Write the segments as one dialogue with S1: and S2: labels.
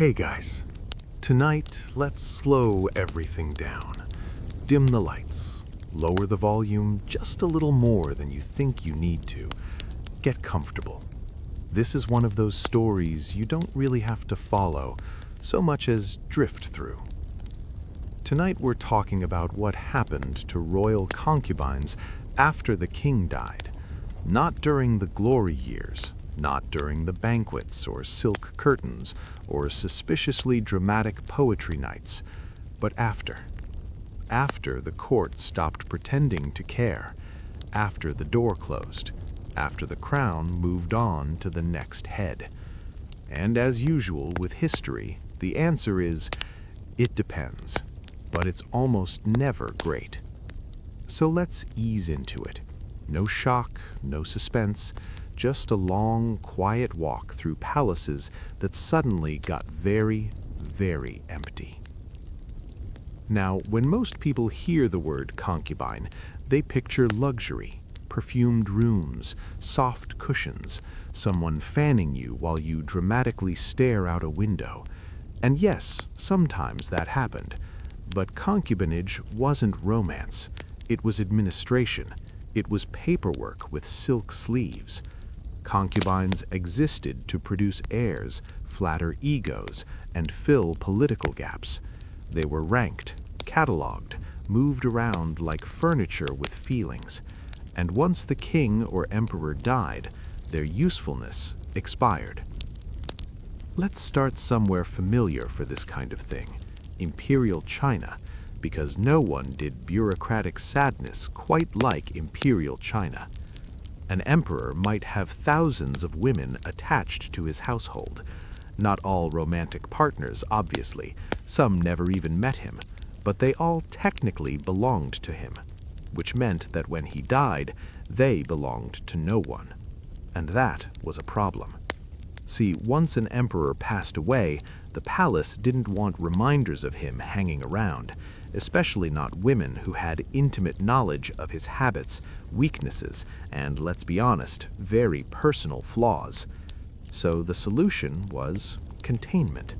S1: Hey guys, tonight let's slow everything down. Dim the lights, lower the volume just a little more than you think you need to. Get comfortable. This is one of those stories you don't really have to follow so much as drift through. Tonight we're talking about what happened to royal concubines after the king died. Not during the glory years, not during the banquets or silk curtains or suspiciously dramatic poetry nights, but after. After the court stopped pretending to care, after the door closed, after the crown moved on to the next head. And as usual with history, the answer is, it depends, but it's almost never great. So let's ease into it. No shock, no suspense, just a long, quiet walk through palaces that suddenly got very, very empty. Now, when most people hear the word concubine, they picture luxury, perfumed rooms, soft cushions, someone fanning you while you dramatically stare out a window. And yes, sometimes that happened. But concubinage wasn't romance. It was administration. It was paperwork with silk sleeves. Concubines existed to produce heirs, flatter egos, and fill political gaps. They were ranked, catalogued, moved around like furniture with feelings. And once the king or emperor died, their usefulness expired. Let's start somewhere familiar for this kind of thing, Imperial China, because no one did bureaucratic sadness quite like Imperial China. An emperor might have thousands of women attached to his household. Not all romantic partners, obviously. Some never even met him, but they all technically belonged to him, which meant that when he died, they belonged to no one. And that was a problem. See, once an emperor passed away, the palace didn't want reminders of him hanging around, especially not women who had intimate knowledge of his habits, weaknesses, and, let's be honest, very personal flaws. So the solution was containment.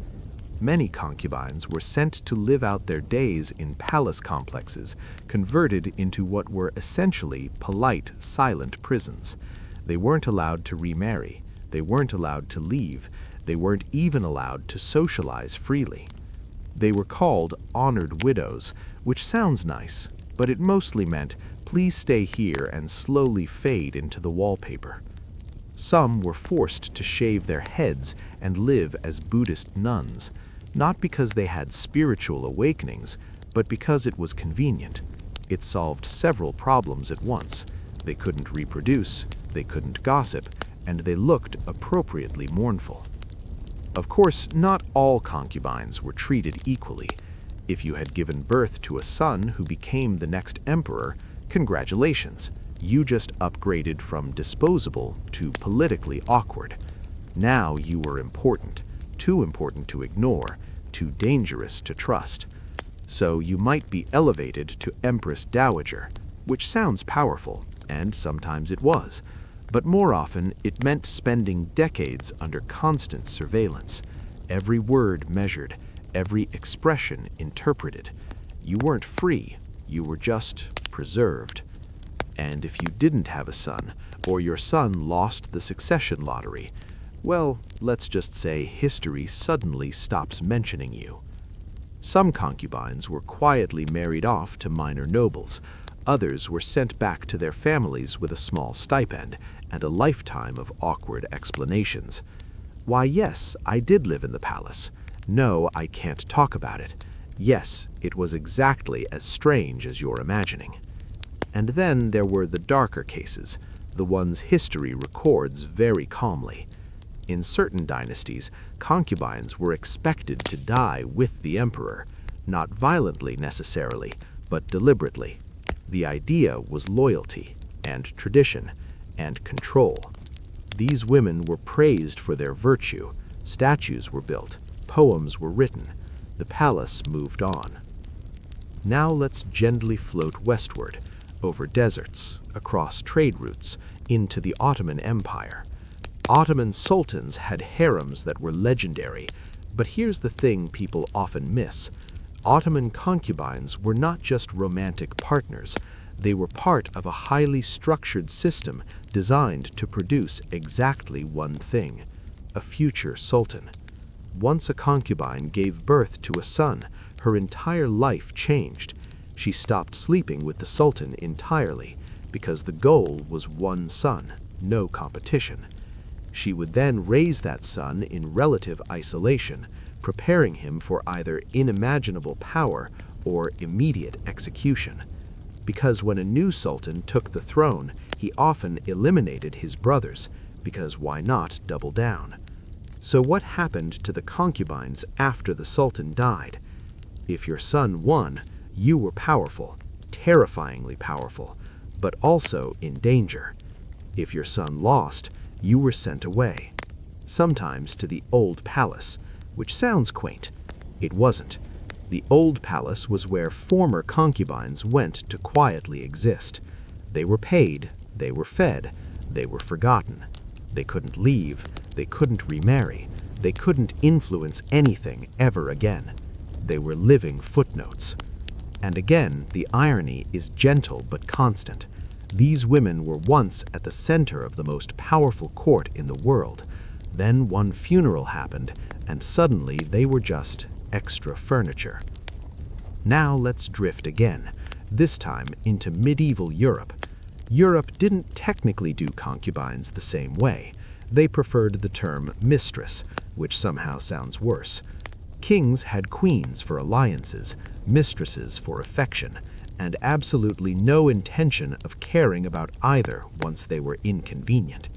S1: Many concubines were sent to live out their days in palace complexes, converted into what were essentially polite, silent prisons. They weren't allowed to remarry. They weren't allowed to leave. They weren't even allowed to socialize freely. They were called honored widows, which sounds nice, but it mostly meant, please stay here and slowly fade into the wallpaper. Some were forced to shave their heads and live as Buddhist nuns, not because they had spiritual awakenings, but because it was convenient. It solved several problems at once. They couldn't reproduce, they couldn't gossip, and they looked appropriately mournful. Of course, not all concubines were treated equally. If you had given birth to a son who became the next emperor, congratulations, you just upgraded from disposable to politically awkward. Now you were important, too important to ignore, too dangerous to trust. So you might be elevated to Empress Dowager, which sounds powerful, and sometimes it was. But more often, it meant spending decades under constant surveillance, every word measured, every expression interpreted. You weren't free, you were just preserved. And if you didn't have a son, or your son lost the succession lottery, well, let's just say history suddenly stops mentioning you. Some concubines were quietly married off to minor nobles. Others were sent back to their families with a small stipend and a lifetime of awkward explanations. Why, yes, I did live in the palace. No, I can't talk about it. Yes, it was exactly as strange as you're imagining. And then there were the darker cases, the ones history records very calmly. In certain dynasties, concubines were expected to die with the emperor, not violently necessarily, but deliberately. The idea was loyalty and tradition and control. These women were praised for their virtue. Statues were built. Poems were written. The palace moved on. Now let's gently float westward, over deserts, across trade routes, into the Ottoman Empire. Ottoman sultans had harems that were legendary,
S2: But here's the thing people often miss. Ottoman concubines were not just romantic partners. They were part of a highly structured system designed to produce exactly one thing: a future sultan. Once a concubine gave birth to a son, her entire life changed. She stopped sleeping with the sultan entirely, because the goal was one son, no competition. She would then raise that son in relative isolation, preparing him for either unimaginable power or immediate execution. Because when a new sultan took the throne, he often eliminated his brothers, because why not double down? So what happened to the concubines after the sultan died? If your son won, you were powerful, terrifyingly powerful, but also in danger. If your son lost, you were sent away, sometimes to the old palace, which sounds quaint. It wasn't. The old palace was where former concubines went to quietly exist. They were paid, they were fed, they were forgotten. They couldn't leave, they couldn't remarry, they couldn't influence anything ever again. They were living footnotes. And again, the irony is gentle but constant. These women were once at the center of the most powerful court in the world. Then one funeral happened, and suddenly they were just extra furniture. Now let's drift again, this time into medieval Europe. Europe didn't technically do concubines the same way. They preferred the term mistress, which somehow sounds worse. Kings had queens for alliances, mistresses for affection, and absolutely no intention of caring about either once they were inconvenient.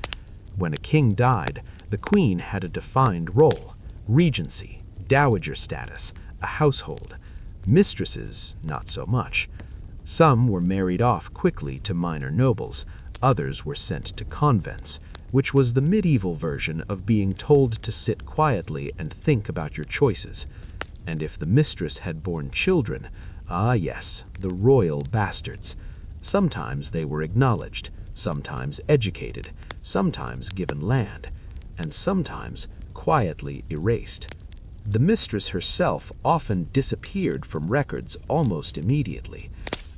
S2: When a king died, the queen had a defined role: regency, dowager status, a household. Mistresses, not so much. Some were married off quickly to minor nobles, others were sent to convents, which was the medieval version of being told to sit quietly and think about your choices. And if the mistress had borne children, ah yes, the royal bastards. Sometimes they were acknowledged, sometimes educated, sometimes given land, and sometimes quietly erased. The mistress herself often disappeared from records almost immediately,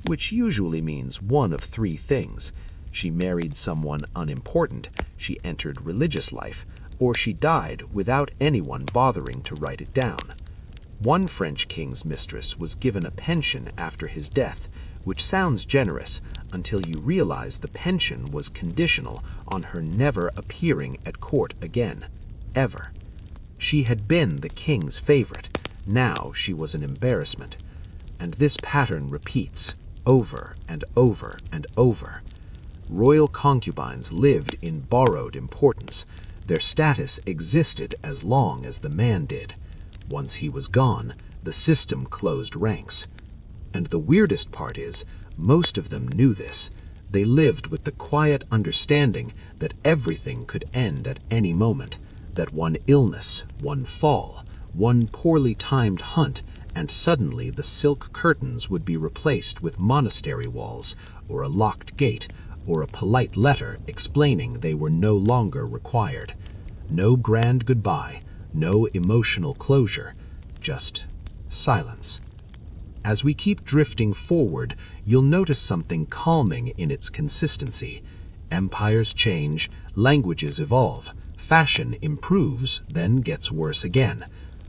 S2: which usually means one of three things. She married someone unimportant, she entered religious life, or she died without anyone bothering to write it down. One French king's mistress was given a pension after his death, which sounds generous until you realize the pension was conditional on her never appearing at court again, ever. She had been the king's favorite, now she was an embarrassment. And this pattern repeats, over and over and over. Royal concubines lived in borrowed importance. Their status existed as long as the man did. Once he was gone, the system closed ranks. And the weirdest part is, most of them knew this. They lived with the quiet understanding that everything could end at any moment, that one illness, one fall, one poorly timed hunt, and suddenly the silk curtains would be replaced with monastery walls, or a locked gate, or a polite letter explaining they were no longer required. No grand goodbye, no emotional closure, just silence. As we keep drifting forward, you'll notice something calming in its consistency. Empires change, languages evolve, fashion improves, then gets worse again.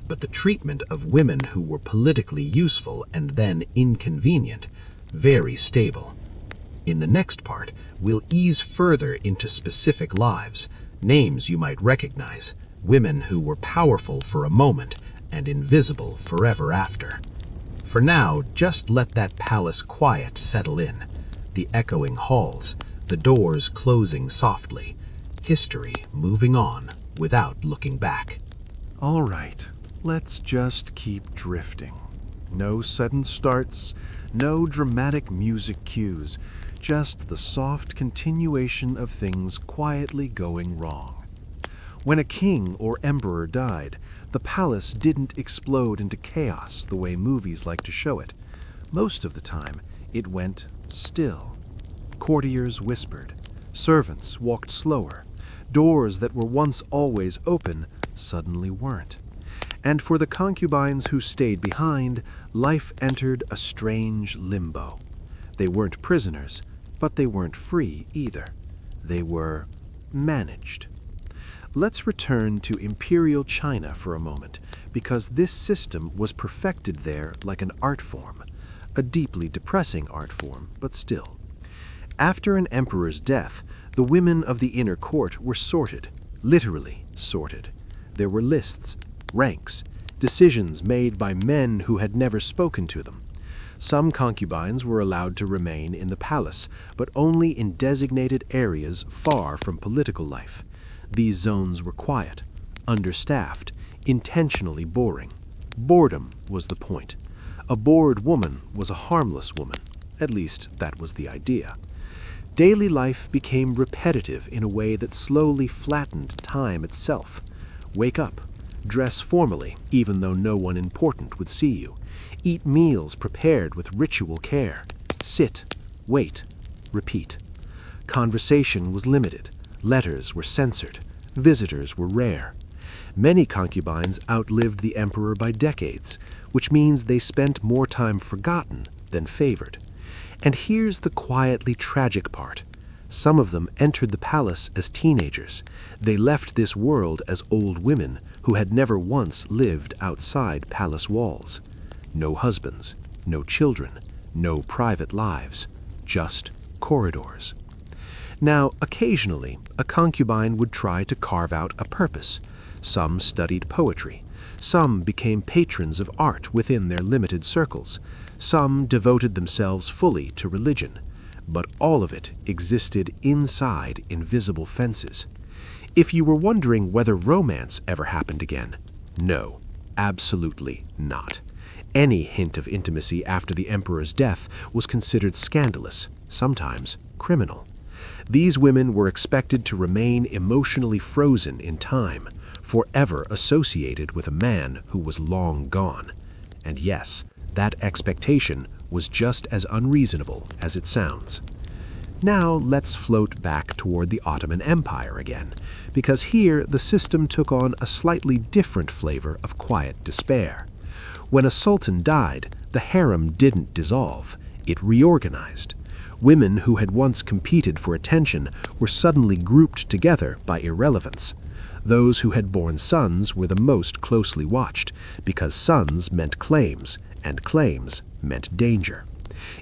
S2: But the treatment of women who were politically useful and then inconvenient, very stable. In the next part, we'll ease further into specific lives, names you might recognize, women who were powerful for a moment and invisible forever after. For now, just let that palace quiet settle in, the echoing halls, the doors closing softly, history moving on without looking back.
S1: All right, let's just keep drifting. No sudden starts, no dramatic music cues, just the soft continuation of things quietly going wrong. When a king or emperor died, the palace didn't explode into chaos the way movies like to show it. Most of the time, it went still. Courtiers whispered, servants walked slower, doors that were once always open suddenly weren't. And for the concubines who stayed behind, life entered a strange limbo. They weren't prisoners, but they weren't free either. They were managed. Let's return to imperial China for a moment, because this system was perfected there like an art form, a deeply depressing art form, but still. After an emperor's death, the women of the inner court were sorted, literally sorted. There were lists, ranks, decisions made by men who had never spoken to them. Some concubines were allowed to remain in the palace, but only in designated areas far from political life. These zones were quiet, understaffed, intentionally boring. Boredom was the point. A bored woman was a harmless woman. At least, that was the idea. Daily life became repetitive in a way that slowly flattened time itself. Wake up, dress formally, even though no one important would see you. Eat meals prepared with ritual care. Sit, wait, repeat. Conversation was limited. Letters were censored. Visitors were rare. Many concubines outlived the emperor by decades, which means they spent more time forgotten than favored. And here's the quietly tragic part. Some of them entered the palace as teenagers. They left this world as old women who had never once lived outside palace walls. No husbands, no children, no private lives, just corridors. Now, occasionally, a concubine would try to carve out a purpose. Some studied poetry. Some became patrons of art within their limited circles. Some devoted themselves fully to religion. But all of it existed inside invisible fences. If you were wondering whether romance ever happened again, no, absolutely not. Any hint of intimacy after the emperor's death was considered scandalous, sometimes criminal. These women were expected to remain emotionally frozen in time, forever associated with a man who was long gone. And yes, that expectation was just as unreasonable as it sounds. Now let's float back toward the Ottoman Empire again, because here the system took on a slightly different flavor of quiet despair. When a sultan died, the harem didn't dissolve, it reorganized. Women who had once competed for attention were suddenly grouped together by irrelevance. Those who had borne sons were the most closely watched, because sons meant claims, and claims meant danger.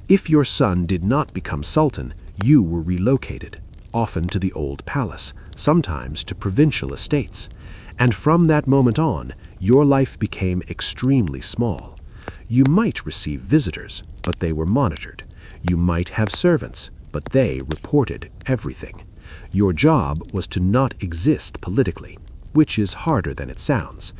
S1: If your son did not become sultan, you were relocated, often to the old palace, sometimes to provincial estates. And from that moment on, your life became extremely small. You might receive visitors, but they were monitored. You might have servants, but they reported everything. Your job was to not exist politically, which is harder than it sounds.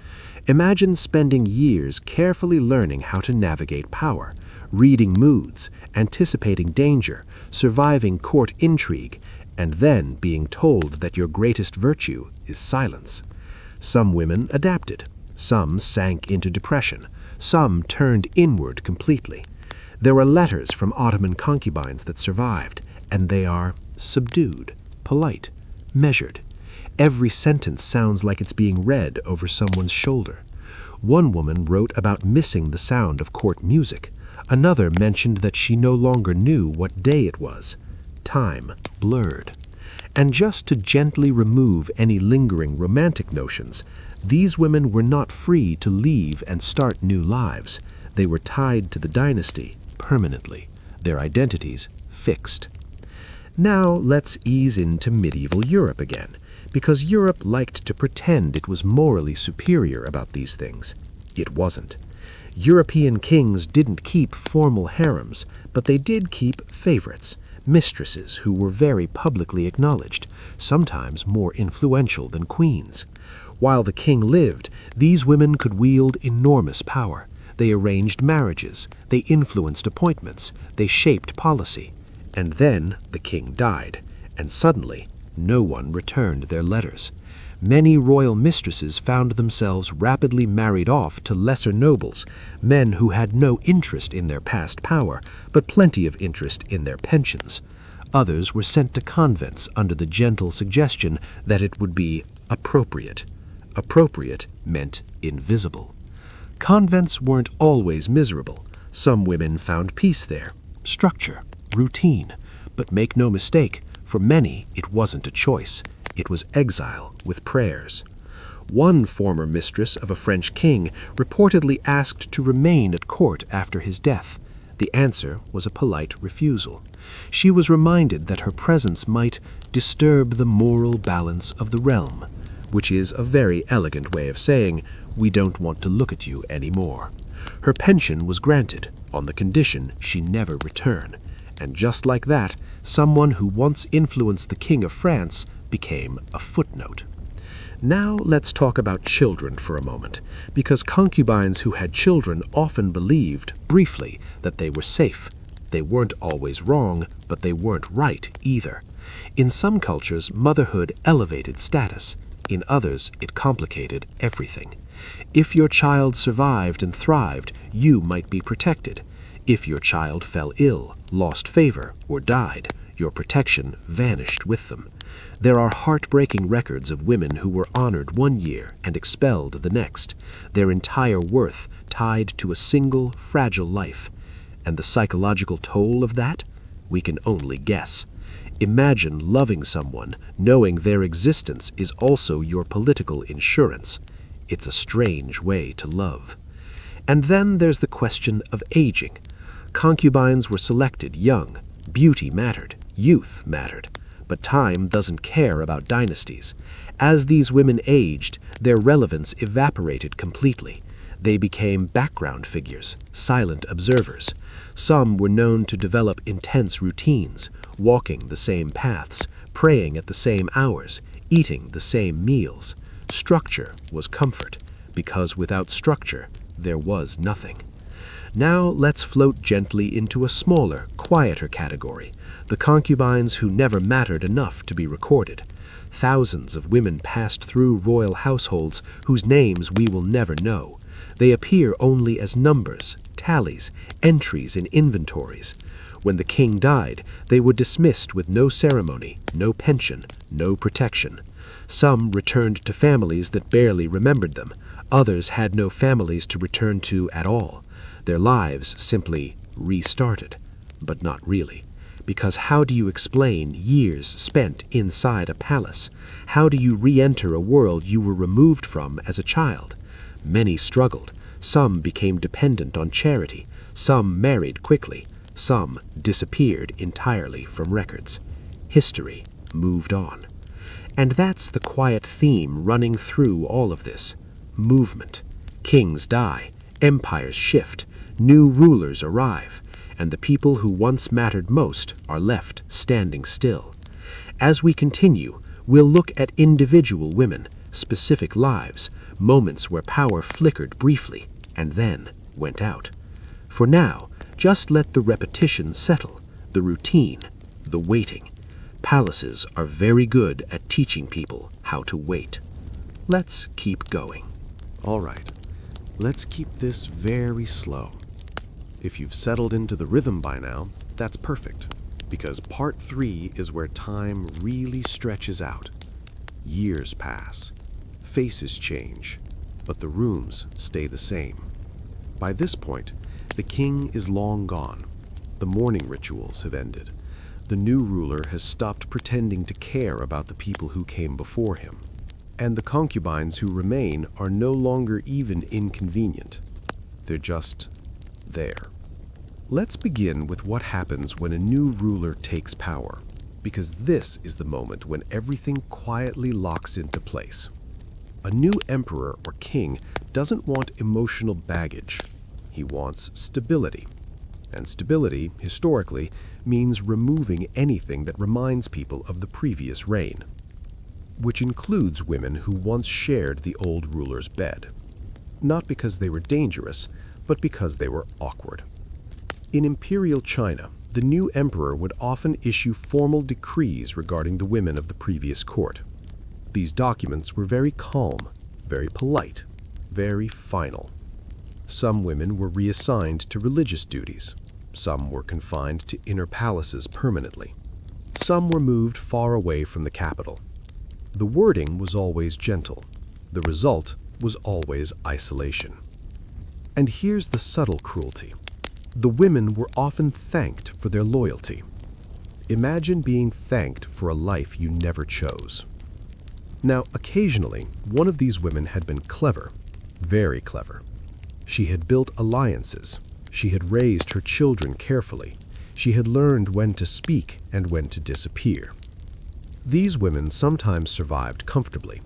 S1: Imagine spending years carefully learning how to navigate power, reading moods, anticipating danger, surviving court intrigue, and then being told that your greatest virtue is silence. Some women adapted. Some sank into depression. Some turned inward completely. There are letters from Ottoman concubines that survived, and they are subdued, polite, measured. Every sentence sounds like it's being read over someone's shoulder. One woman wrote about missing the sound of court music. Another mentioned that she no longer knew what day it was. Time blurred. And just to gently remove any lingering romantic notions, these women were not free to leave and start new lives. They were tied to the dynasty permanently, their identities fixed. Now let's ease into medieval Europe again, because Europe liked to pretend it was morally superior about these things. It wasn't. European kings didn't keep formal harems, but they did keep favorites, mistresses who were very publicly acknowledged, sometimes more influential than queens. While the king lived, these women could wield enormous power. They arranged marriages, they influenced appointments, they shaped policy. And then the king died, and suddenly no one returned their letters. Many royal mistresses found themselves rapidly married off to lesser nobles, men who had no interest in their past power, but plenty of interest in their pensions. Others were sent to convents under the gentle suggestion that it would be appropriate. Appropriate meant invisible.
S2: Convents weren't always miserable. Some women found peace there. Structure, routine. But make no mistake, for many it wasn't a choice. It was exile with prayers. One former mistress of a French king reportedly asked to remain at court after his death. The answer was a polite refusal. She was reminded that her presence might disturb the moral balance of the realm, which is a very elegant way of saying, we don't want to look at you anymore. Her pension was granted, on the condition she never return. And just like that, someone who once influenced the King of France became a footnote. Now let's talk about children for a moment, because concubines who had children often believed, briefly, that they were safe. They weren't always wrong, but they weren't right either. In some cultures, motherhood elevated status. In others, it complicated everything. If your child survived and thrived, you might be protected. If your child fell ill, lost favor, or died, your protection vanished with them. There are heartbreaking records of women who were honored one year and expelled the next, their entire worth tied to a single, fragile life. And the psychological toll of that? We can only guess. Imagine loving someone, knowing their existence is also your political insurance. It's a strange way to love. And then there's the question of aging. Concubines were selected young. Beauty mattered. Youth mattered. But time doesn't care about dynasties. As these women aged, their relevance evaporated completely. They became background figures, silent observers. Some were known to develop intense routines, walking the same paths, praying at the same hours, eating the same meals. Structure was comfort, because without structure, there was nothing. Now let's float gently into a smaller, quieter category, the concubines who never mattered enough to be recorded. Thousands of women passed through royal households whose names we will never know. They appear only as numbers, tallies, entries in inventories. When the king died, they were dismissed with no ceremony, no pension, no protection. Some returned to families that barely remembered them. Others had no families to return to at all. Their lives simply restarted, but not really. Because how do you explain years spent inside a palace? How do you re-enter a world you were removed from as a child? Many struggled. Some became dependent on charity. Some married quickly. Some disappeared entirely from records. History moved on. And that's the quiet theme running through all of this. Movement. Kings die. Empires shift. New rulers arrive. And the people who once mattered most are left standing still. As we continue, we'll look at individual women, specific lives, moments where power flickered briefly and then went out. For now, just let the repetition settle, the routine, the waiting. Palaces are very good at teaching people how to wait. Let's keep going.
S1: All right, let's keep this very slow. If you've settled into the rhythm by now, that's perfect, because part 3 is where time really stretches out. Years pass, faces change, but the rooms stay the same. By this point, the king is long gone. The mourning rituals have ended. The new ruler has stopped pretending to care about the people who came before him. And the concubines who remain are no longer even inconvenient. They're just there. Let's begin with what happens when a new ruler takes power, because this is the moment when everything quietly locks into place. A new emperor or king doesn't want emotional baggage. He wants stability. And stability, historically, means removing anything that reminds people of the previous reign, which includes women who once shared the old ruler's bed. Not because they were dangerous, but because they were awkward. In imperial China, the new emperor would often issue formal decrees regarding the women of the previous court. These documents were very calm, very polite, very final. Some women were reassigned to religious duties. Some were confined to inner palaces permanently. Some were moved far away from the capital. The wording was always gentle. The result was always isolation.
S3: And here's the subtle cruelty. The women were often thanked for their loyalty. Imagine being thanked for a life you never chose. Now, occasionally, one of these women had been clever, very clever. She had built alliances. She had raised her children carefully. She had learned when to speak and when to disappear. These women sometimes survived comfortably.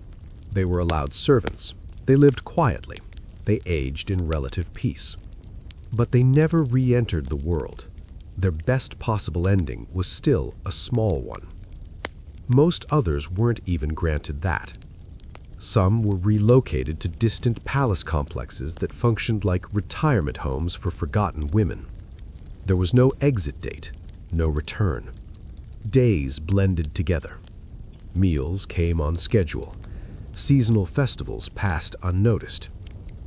S3: They were allowed servants. They lived quietly. They aged in relative peace. But they never re-entered the world. Their best possible ending was still a small one. Most others weren't even granted that. Some were relocated to distant palace complexes that functioned like retirement homes for forgotten women. There was no exit date, no return. Days blended together. Meals came on schedule. Seasonal festivals passed unnoticed.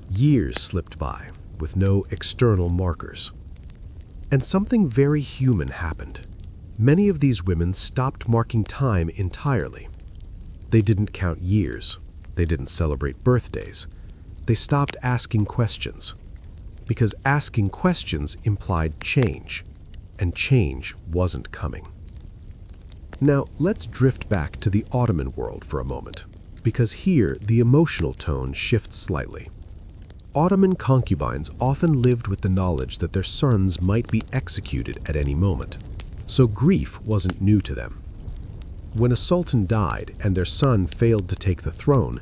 S3: Years slipped by with no external markers. And something very human happened. Many of these women stopped marking time entirely. They didn't count years. They didn't celebrate birthdays. They stopped asking questions. Because asking questions implied change, and change wasn't coming. Now, let's drift back to the Ottoman world for a moment, because here the emotional tone shifts slightly. Ottoman concubines often lived with the knowledge that their sons might be executed at any moment, so grief wasn't new to them. When a sultan died and their son failed to take the throne,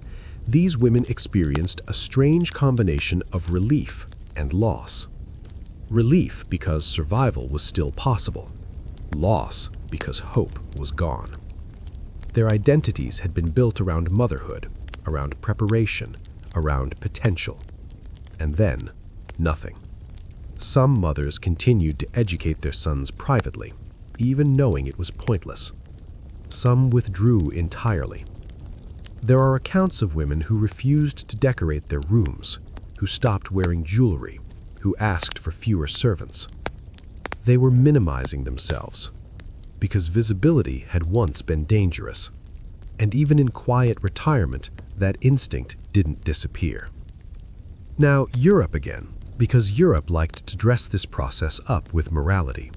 S3: these women experienced a strange combination of relief and loss. Relief because survival was still possible. Loss because hope was gone. Their identities had been built around motherhood, around preparation, around potential. And then, nothing. Some mothers continued to educate their sons privately, even knowing it was pointless. Some withdrew entirely. There are accounts of women who refused to decorate their rooms, who stopped wearing jewelry, who asked for fewer servants. They were minimizing themselves, because visibility had once been dangerous, and even in quiet retirement, that instinct didn't disappear. Now, Europe again, because Europe liked to dress this process up with morality.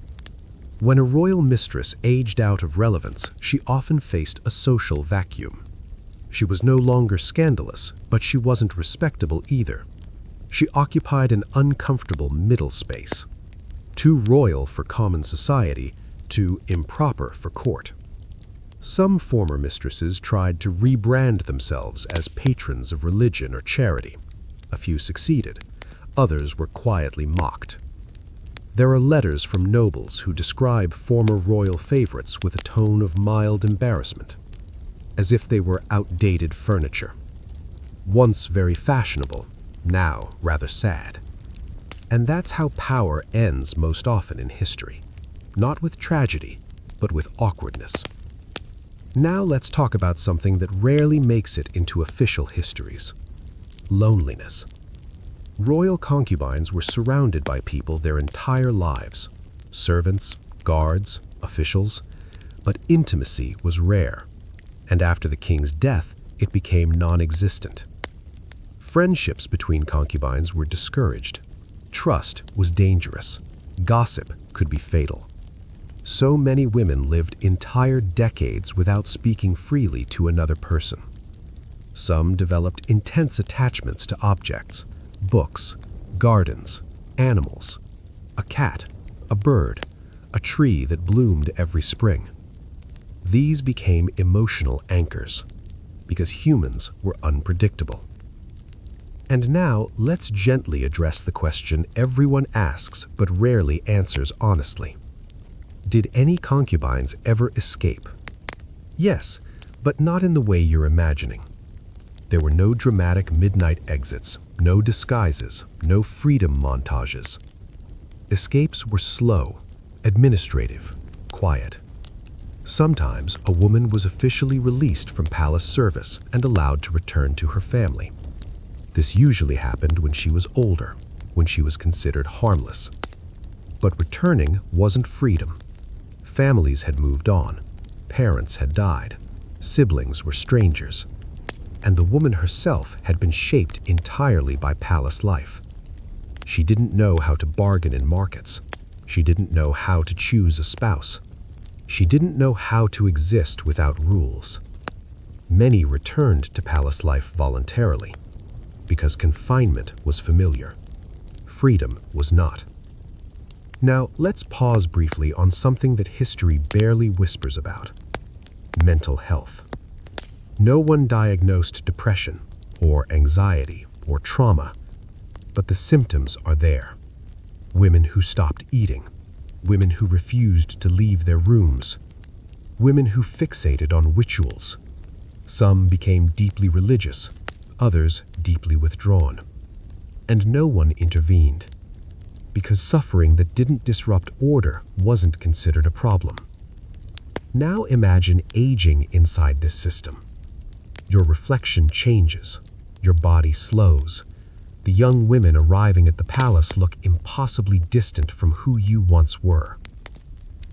S3: When a royal mistress aged out of relevance, she often faced a social vacuum. She was no longer scandalous, but she wasn't respectable either. She occupied an uncomfortable middle space, too royal for common society, too improper for court. Some former mistresses tried to rebrand themselves as patrons of religion or charity. A few succeeded. Others were quietly mocked. There are letters from nobles who describe former royal favorites with a tone of mild embarrassment, as if they were outdated furniture. Once very fashionable, now rather sad. And that's how power ends most often in history. Not with tragedy, but with awkwardness. Now let's talk about something that rarely makes it into official histories. Loneliness. Royal concubines were surrounded by people their entire lives. Servants, guards, officials. But intimacy was rare. And after the king's death, it became non-existent. Friendships between concubines were discouraged. Trust was dangerous. Gossip could be fatal. So many women lived entire decades without speaking freely to another person. Some developed intense attachments to objects, books, gardens, animals, a cat, a bird, a tree that bloomed every spring. These became emotional anchors, because humans were unpredictable. And now let's gently address the question everyone asks but rarely answers honestly. Did any concubines ever escape? Yes, but not in the way you're imagining. There were no dramatic midnight exits, no disguises, no freedom montages. Escapes were slow, administrative, quiet. Sometimes a woman was officially released from palace service and allowed to return to her family. This usually happened when she was older, when she was considered harmless. But returning wasn't freedom. Families had moved on, parents had died, siblings were strangers, and the woman herself had been shaped entirely by palace life. She didn't know how to bargain in markets. She didn't know how to choose a spouse. She didn't know how to exist without rules. Many returned to palace life voluntarily, because confinement was familiar. Freedom was not. Now, let's pause briefly on something that history barely whispers about: mental health. No one diagnosed depression, or anxiety, or trauma, but the symptoms are there. Women who stopped eating, women who refused to leave their rooms, women who fixated on rituals. Some became deeply religious, others deeply withdrawn. And no one intervened, because suffering that didn't disrupt order wasn't considered a problem. Now imagine aging inside this system. Your reflection changes, your body slows. The young women arriving at the palace look impossibly distant from who you once were.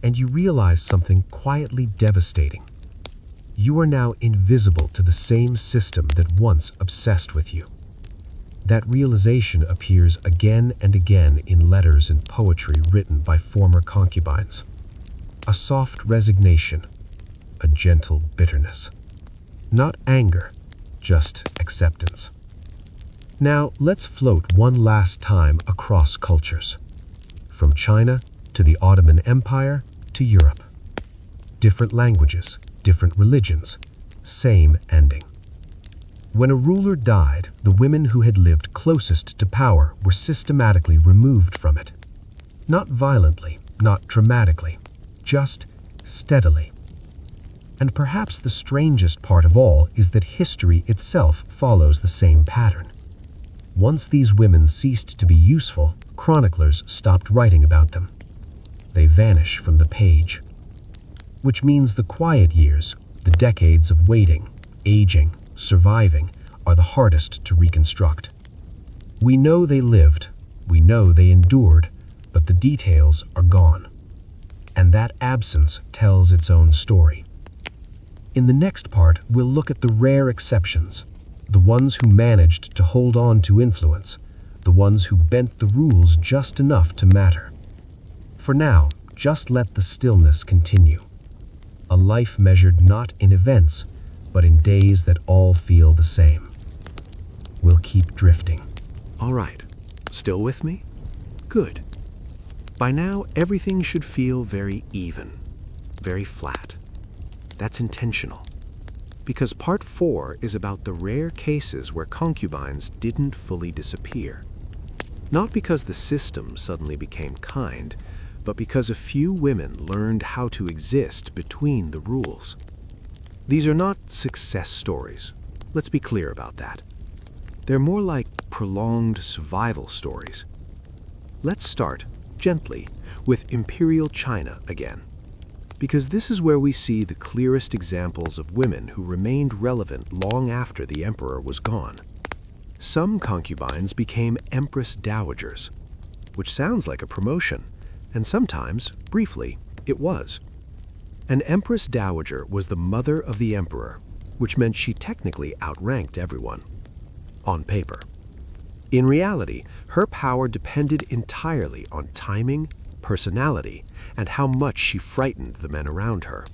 S3: And you realize something quietly devastating. You are now invisible to the same system that once obsessed with you. That realization appears again and again in letters and poetry written by former concubines. A soft resignation, a gentle bitterness. Not anger, just acceptance. Now, let's float one last time across cultures. From China to the Ottoman Empire to Europe. Different languages, different religions, same ending. When a ruler died, the women who had lived closest to power were systematically removed from it. Not violently, not dramatically, just steadily. And perhaps the strangest part of all is that history itself follows the same pattern. Once these women ceased to be useful, chroniclers stopped writing about them. They vanish from the page. Which means the quiet years, the decades of waiting, aging, surviving, are the hardest to reconstruct. We know they lived, we know they endured, but the details are gone. And that absence tells its own story. In the next part, we'll look at the rare exceptions, the ones who managed to hold on to influence, the ones who bent the rules just enough to matter. For now, just let the stillness continue. A life measured not in events, but in days that all feel the same. We'll keep drifting.
S1: All right, still with me? Good. By now, everything should feel very even, very flat. That's intentional. Because part 4 is about the rare cases where concubines didn't fully disappear. Not because the system suddenly became kind, but because a few women learned how to exist between the rules. These are not success stories. Let's be clear about that. They're more like prolonged survival stories. Let's start, gently, with Imperial China again. Because this is where we see the clearest examples of women who remained relevant long after the emperor was gone. Some concubines became empress dowagers, which sounds like a promotion, and sometimes, briefly, it was. An empress dowager was the mother of the emperor, which meant she technically outranked everyone. On paper. In reality, her power depended entirely on timing, personality, and how much she frightened the men around her.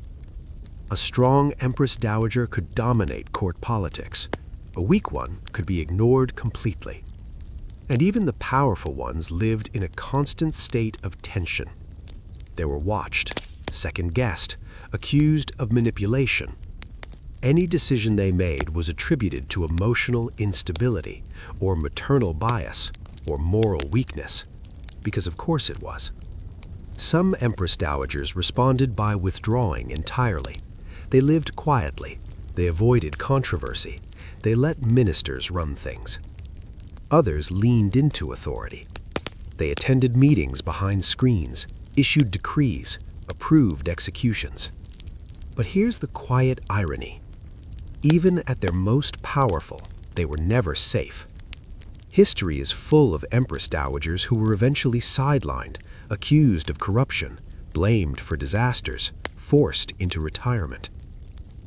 S1: A strong empress dowager could dominate court politics. A weak one could be ignored completely. And even the powerful ones lived in a constant state of tension. They were watched, second-guessed, accused of manipulation. Any decision they made was attributed to emotional instability, or maternal bias, or moral weakness, because of course it was. Some empress dowagers responded by withdrawing entirely. They lived quietly. They avoided controversy. They let ministers run things. Others leaned into authority. They attended meetings behind screens, issued decrees, approved executions. But here's the quiet irony. Even at their most powerful, they were never safe. History is full of empress dowagers who were eventually sidelined, accused of corruption, blamed for disasters, forced into retirement.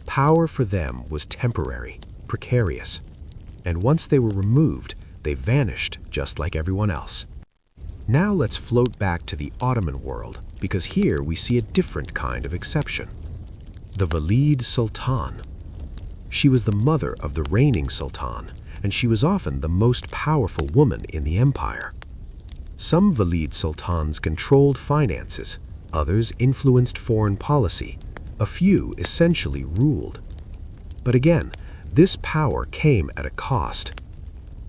S1: Power for them was temporary, precarious, and once they were removed, they vanished just like everyone else.
S3: Now let's float back to the Ottoman world, because here we see a different kind of exception. The Valide Sultan. She was the mother of the reigning sultan, and she was often the most powerful woman in the empire. Some Valide sultans controlled finances, others influenced foreign policy, a few essentially ruled. But again, this power came at a cost.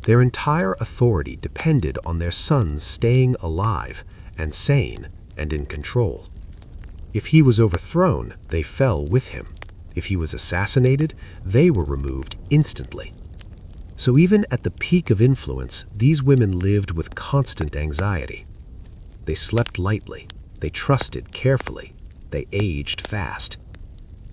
S3: Their entire authority depended on their sons staying alive and sane and in control. If he was overthrown, they fell with him. If he was assassinated, they were removed instantly. So even at the peak of influence, these women lived with constant anxiety. They slept lightly, they trusted carefully, they aged fast.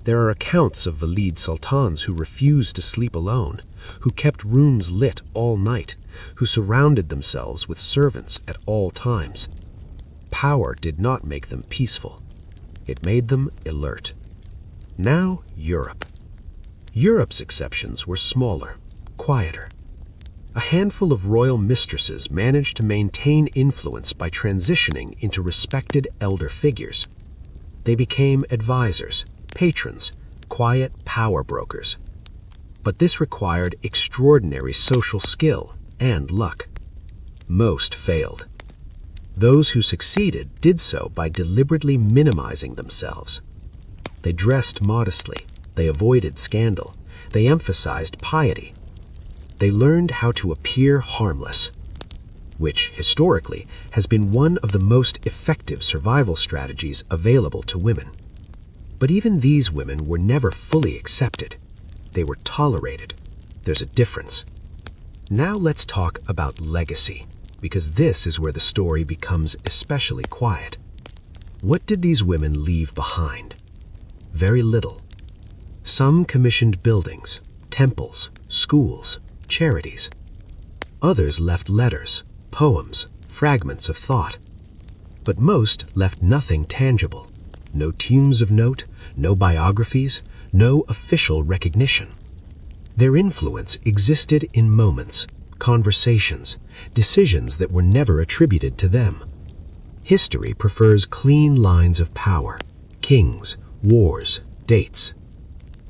S3: There are accounts of Valide sultans who refused to sleep alone, who kept rooms lit all night, who surrounded themselves with servants at all times. Power did not make them peaceful. It made them alert. Now, Europe. Europe's exceptions were smaller, quieter. A handful of royal mistresses managed to maintain influence by transitioning into respected elder figures. They became advisors, patrons, quiet power brokers. But this required extraordinary social skill and luck. Most failed. Those who succeeded did so by deliberately minimizing themselves. They dressed modestly, they avoided scandal, they emphasized piety. They learned how to appear harmless, which, historically, has been one of the most effective survival strategies available to women. But even these women were never fully accepted. They were tolerated. There's a difference. Now let's talk about legacy, because this is where the story becomes especially quiet. What did these women leave behind? Very little. Some commissioned buildings, temples, schools, charities. Others left letters, poems, fragments of thought. But most left nothing tangible. No tombs of note, no biographies, no official recognition. Their influence existed in moments, conversations, decisions that were never attributed to them. History prefers clean lines of power, kings, wars, dates.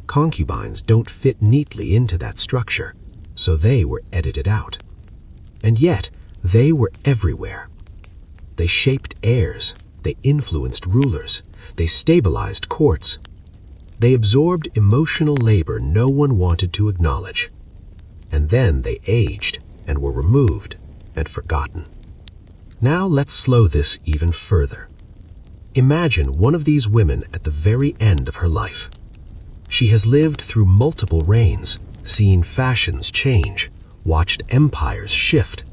S3: Concubines don't fit neatly into that structure, so they were edited out. And yet, they were everywhere. They shaped heirs, they influenced rulers, they stabilized courts. They absorbed emotional labor no one wanted to acknowledge. And then they aged and were removed and forgotten. Now let's slow this even further. Imagine one of these women at the very end of her life. She has lived through multiple reigns, seen fashions change, watched empires shift.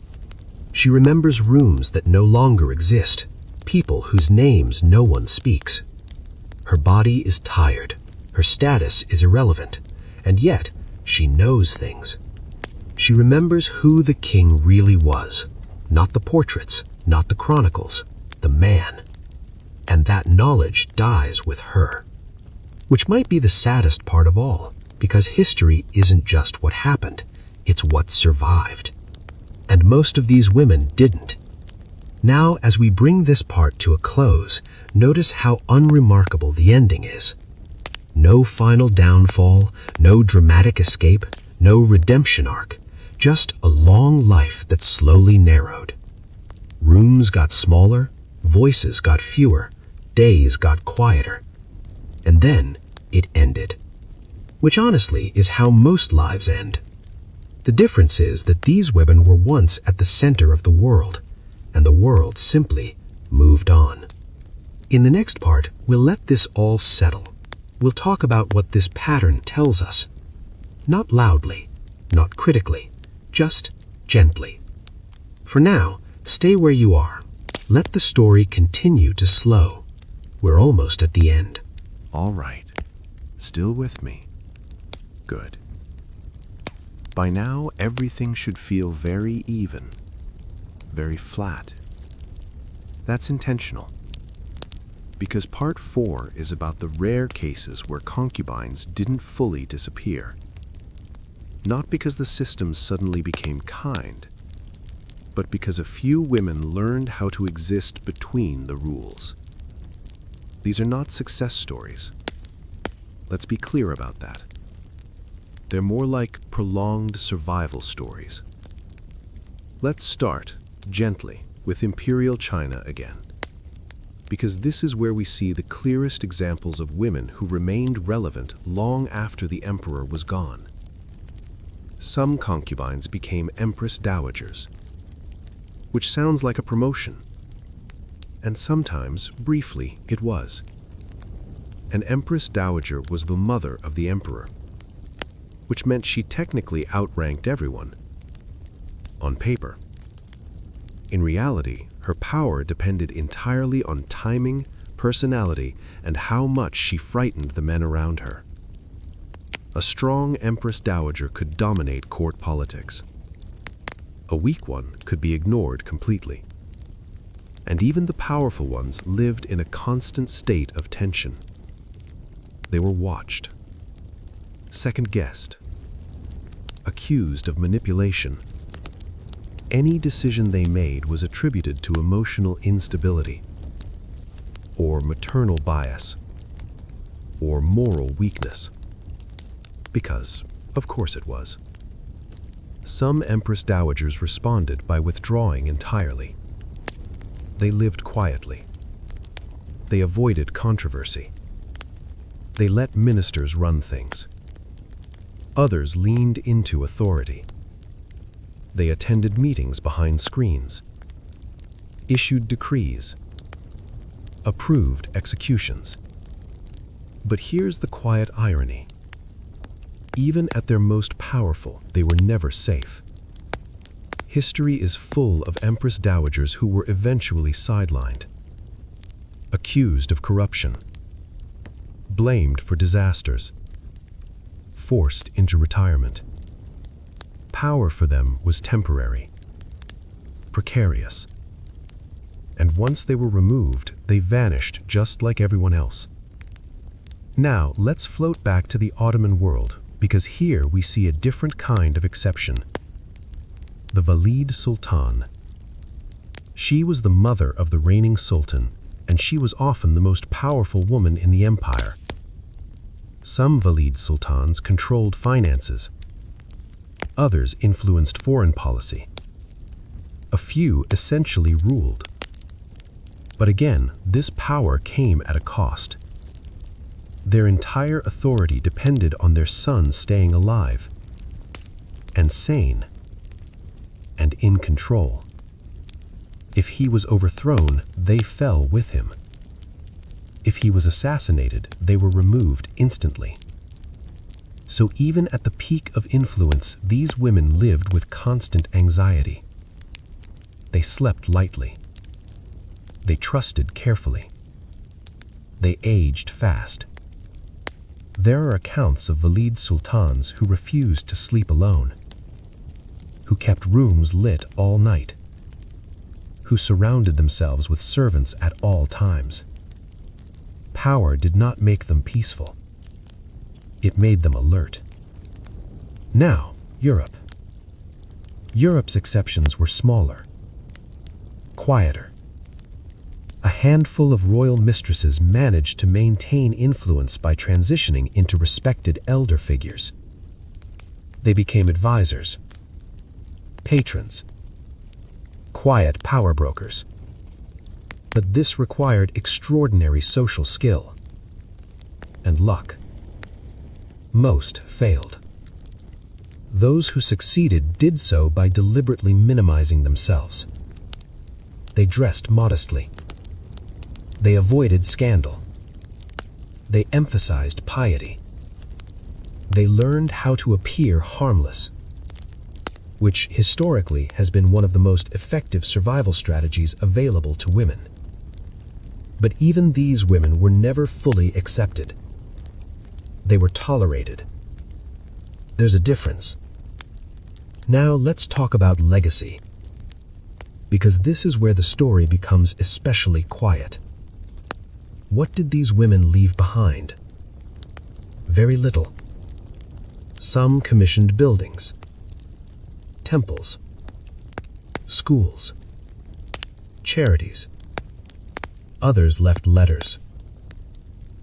S3: She remembers rooms that no longer exist, people whose names no one speaks. Her body is tired, her status is irrelevant, and yet she knows things. She remembers who the king really was, not the portraits, not the chronicles, the man. And that knowledge dies with her. Which might be the saddest part of all, because history isn't just what happened, it's what survived. And most of these women didn't. Now, as we bring this part to a close, notice how unremarkable the ending is. No final downfall, no dramatic escape, no redemption arc, just a long life that slowly narrowed. Rooms got smaller, voices got fewer, days got quieter. And then it ended. Which honestly is how most lives end. The difference is that these women were once at the center of the world, and the world simply moved on. In the next part, we'll let this all settle. We'll talk about what this pattern tells us. Not loudly, not critically, just gently. For now, stay where you are. Let the story continue to slow. We're almost at the end.
S1: All right. Still with me? Good. By now, everything should feel very even, very flat. That's intentional. Because part 4 is about the rare cases where concubines didn't fully disappear. Not because the system suddenly became kind,
S3: but because a few women learned how to exist between the rules. These are not success stories. Let's be clear about that. They're more like prolonged survival stories. Let's start, gently, with Imperial China again, because this is where we see the clearest examples of women who remained relevant long after the emperor was gone. Some concubines became empress dowagers, which sounds like a promotion. And sometimes, briefly, it was. An empress dowager was the mother of the emperor, which meant she technically outranked everyone. On paper. In reality, her power depended entirely on timing, personality, and how much she frightened the men around her. A strong empress dowager could dominate court politics. A weak one could be ignored completely. And even the powerful ones lived in a constant state of tension. They were watched, second-guessed, accused of manipulation. Any decision they made was attributed to emotional instability, or maternal bias, or moral weakness. Because, of course it was. Some empress dowagers responded by withdrawing entirely. They lived quietly. They avoided controversy. They let ministers run things. Others leaned into authority. They attended meetings behind screens, issued decrees, approved executions. But here's the quiet irony. Even at their most powerful, they were never safe. History is full of empress dowagers who were eventually sidelined, accused of corruption, blamed for disasters, forced into retirement. Power for them was temporary, precarious, and once they were removed, they vanished just like everyone else. Now, let's float back to the Ottoman world, because here we see a different kind of exception. The Valide Sultan. She was the mother of the reigning sultan, and she was often the most powerful woman in the empire. Some Valide sultans controlled finances. Others influenced foreign policy. A few essentially ruled. But again, this power came at a cost. Their entire authority depended on their son staying alive, and sane, and in control. If he was overthrown, they fell with him. If he was assassinated, they were removed instantly. So even at the peak of influence, these women lived with constant anxiety. They slept lightly. They trusted carefully. They aged fast. There are accounts of Valide sultans who refused to sleep alone, who kept rooms lit all night, who surrounded themselves with servants at all times. Power did not make them peaceful. It made them alert. Now, Europe. Europe's exceptions were smaller, quieter. A handful of royal mistresses managed to maintain influence by transitioning into respected elder figures. They became advisors, patrons, quiet power brokers. But this required extraordinary social skill and luck. Most failed. Those who succeeded did so by deliberately minimizing themselves. They dressed modestly. They avoided scandal. They emphasized piety. They learned how to appear harmless, which historically has been one of the most effective survival strategies available to women. But even these women were never fully accepted. They were tolerated. There's a difference. Now let's talk about legacy, because this is where the story becomes especially quiet. What did these women leave behind? Very little. Some commissioned buildings, temples, schools, charities. Others left letters,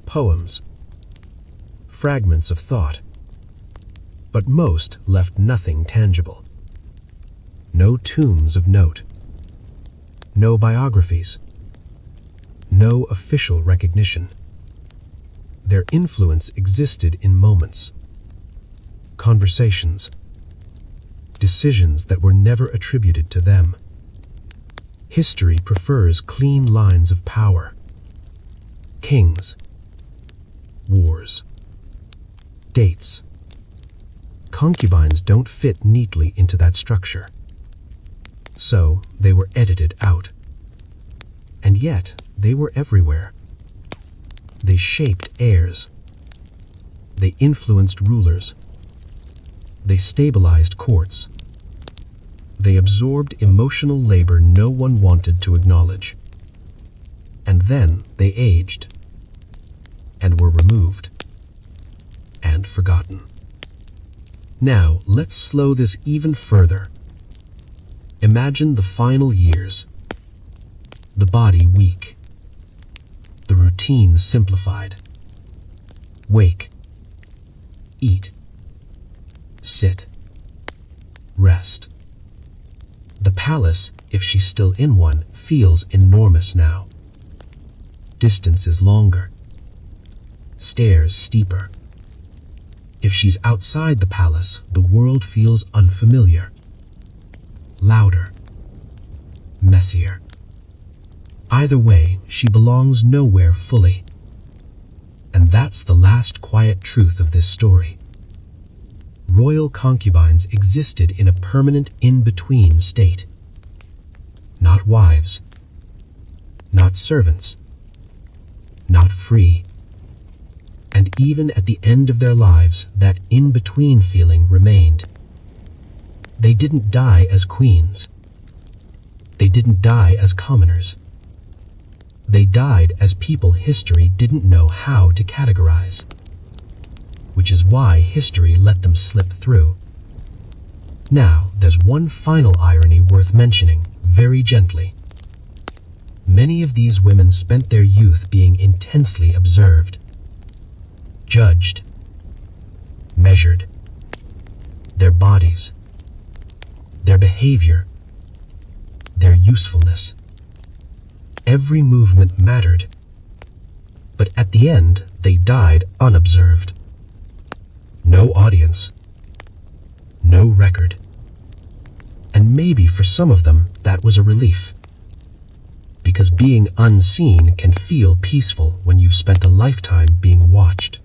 S3: poems, fragments of thought. But most left nothing tangible. No tombs of note, no biographies, no official recognition. Their influence existed in moments, conversations, decisions that were never attributed to them. History prefers clean lines of power. Kings, wars, dates. Concubines don't fit neatly into that structure. So they were edited out. And yet they were everywhere. They shaped heirs. They influenced rulers. They stabilized courts. They absorbed emotional labor no one wanted to acknowledge. And then they aged, and were removed, and forgotten. Now, let's slow this even further. Imagine the final years. The body weak. The routine simplified. Wake. Eat. Sit. Rest. The palace, if she's still in one, feels enormous now. Distance is longer. Stairs steeper. If she's outside the palace, the world feels unfamiliar. Louder. Messier. Either way, she belongs nowhere fully. And that's the last quiet truth of this story. Royal concubines existed in a permanent in-between state. Not wives. Not servants. Not free. And even at the end of their lives, that in-between feeling remained. They didn't die as queens. They didn't die as commoners. They died as people history didn't know how to categorize. Which is why history let them slip through. Now, there's one final irony worth mentioning, very gently. Many of these women spent their youth being intensely observed, judged, measured. Their bodies, their behavior, their usefulness. Every movement mattered. But at the end, they died unobserved. No audience. No record. And maybe for some of them, that was a relief. Because being unseen can feel peaceful when you've spent a lifetime being watched.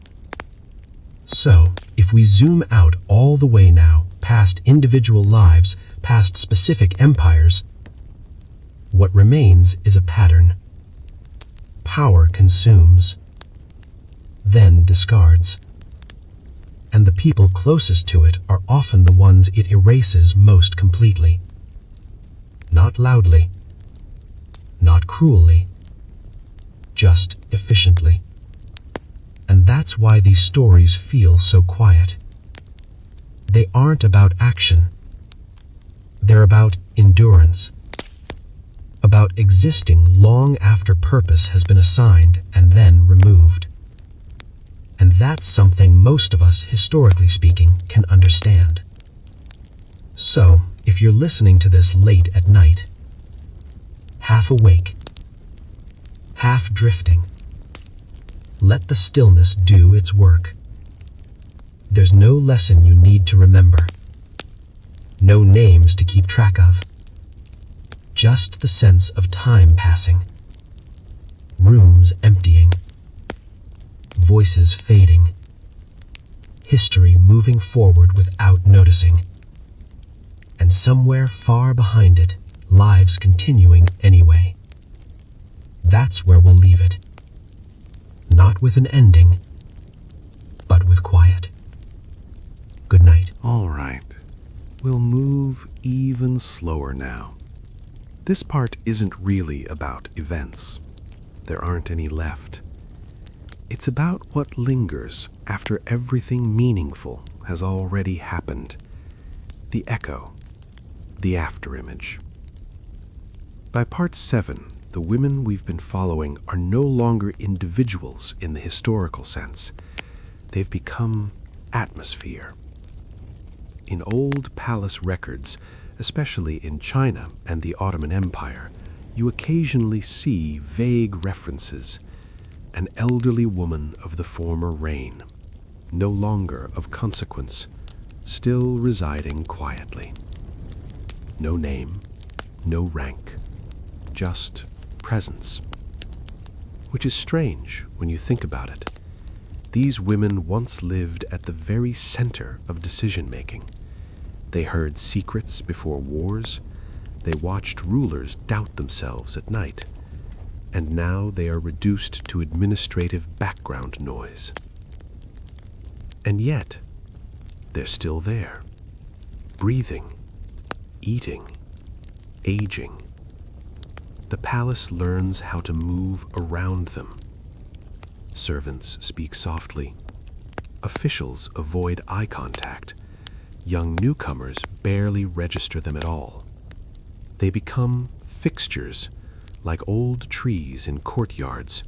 S3: So, if we zoom out all the way now, past individual lives, past specific empires, what remains is a pattern. Power consumes, then discards. And the people closest to it are often the ones it erases most completely. Not loudly, not cruelly, just efficiently. And that's why these stories feel so quiet. They aren't about action. They're about endurance. About existing long after purpose has been assigned and then removed. And that's something most of us, historically speaking, can understand. So, if you're listening to this late at night, half awake, half drifting, let the stillness do its work. There's no lesson you need to remember, no names to keep track of, just the sense of time passing, rooms emptying, voices fading, history moving forward without noticing, and somewhere far behind it, lives continuing anyway. That's where we'll leave it. Not with an ending, but with quiet. Good night.
S1: All right, we'll move even slower now. This part isn't really about events. There aren't any left. It's about what lingers after everything meaningful has already happened. The echo, the afterimage.
S3: By part 7, the women we've been following are no longer individuals in the historical sense. They've become atmosphere. In old palace records, especially in China and the Ottoman Empire, you occasionally see vague references. An elderly woman of the former reign, no longer of consequence, still residing quietly. No name, no rank, just presence. Which is strange when you think about it. These women once lived at the very center of decision-making. They heard secrets before wars. They watched rulers doubt themselves at night. And now they are reduced to administrative background noise. And yet, they're still there, breathing, eating, aging. The palace learns how to move around them. Servants speak softly. Officials avoid eye contact. Young newcomers barely register them at all. They become fixtures, like old trees in courtyards,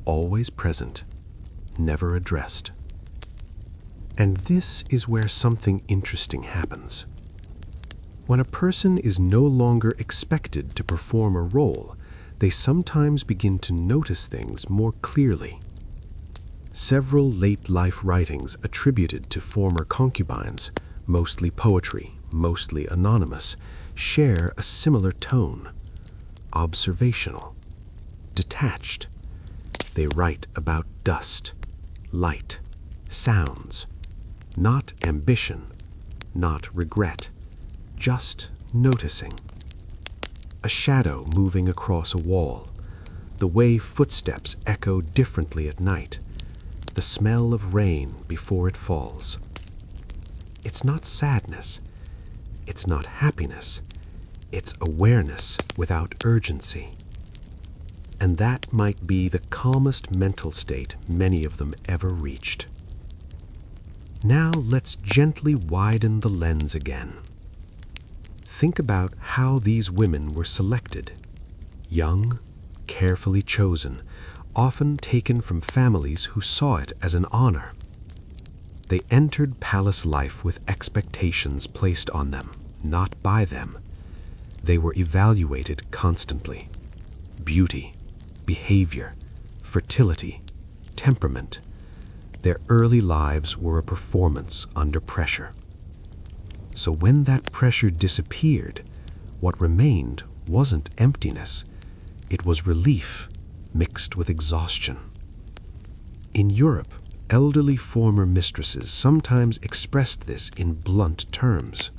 S3: always present, never addressed. And this is where something interesting happens. When a person is no longer expected to perform a role, they sometimes begin to notice things more clearly. Several late-life writings attributed to former concubines, mostly poetry, mostly anonymous, share a similar tone. Observational, detached. They write about dust, light, sounds, not ambition, not regret, just noticing. A shadow moving across a wall, the way footsteps echo differently at night, the smell of rain before it falls. It's not sadness, it's not happiness, it's awareness without urgency. And that might be the calmest mental state many of them ever reached. Now let's gently widen the lens again. Think about how these women were selected. Young, carefully chosen, often taken from families who saw it as an honor. They entered palace life with expectations placed on them, not by them. They were evaluated constantly. Beauty, behavior, fertility, temperament. Their early lives were a performance under pressure. So when that pressure disappeared, what remained wasn't emptiness. It was relief mixed with exhaustion. In Europe, elderly former mistresses sometimes expressed this in blunt terms.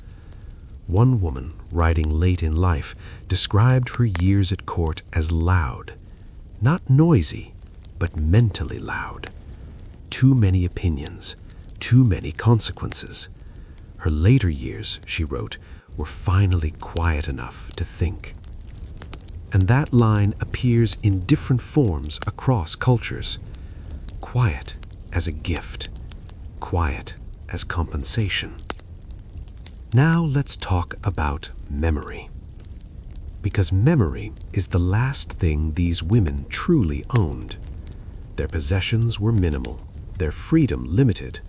S3: One woman, writing late in life, described her years at court as loud. Not noisy, but mentally loud. Too many opinions, too many consequences. Her later years, she wrote, were finally quiet enough to think. And that line appears in different forms across cultures. Quiet as a gift, quiet as compensation. Now let's talk about memory. Because memory is the last thing these women truly owned. Their possessions were minimal, their freedom limited,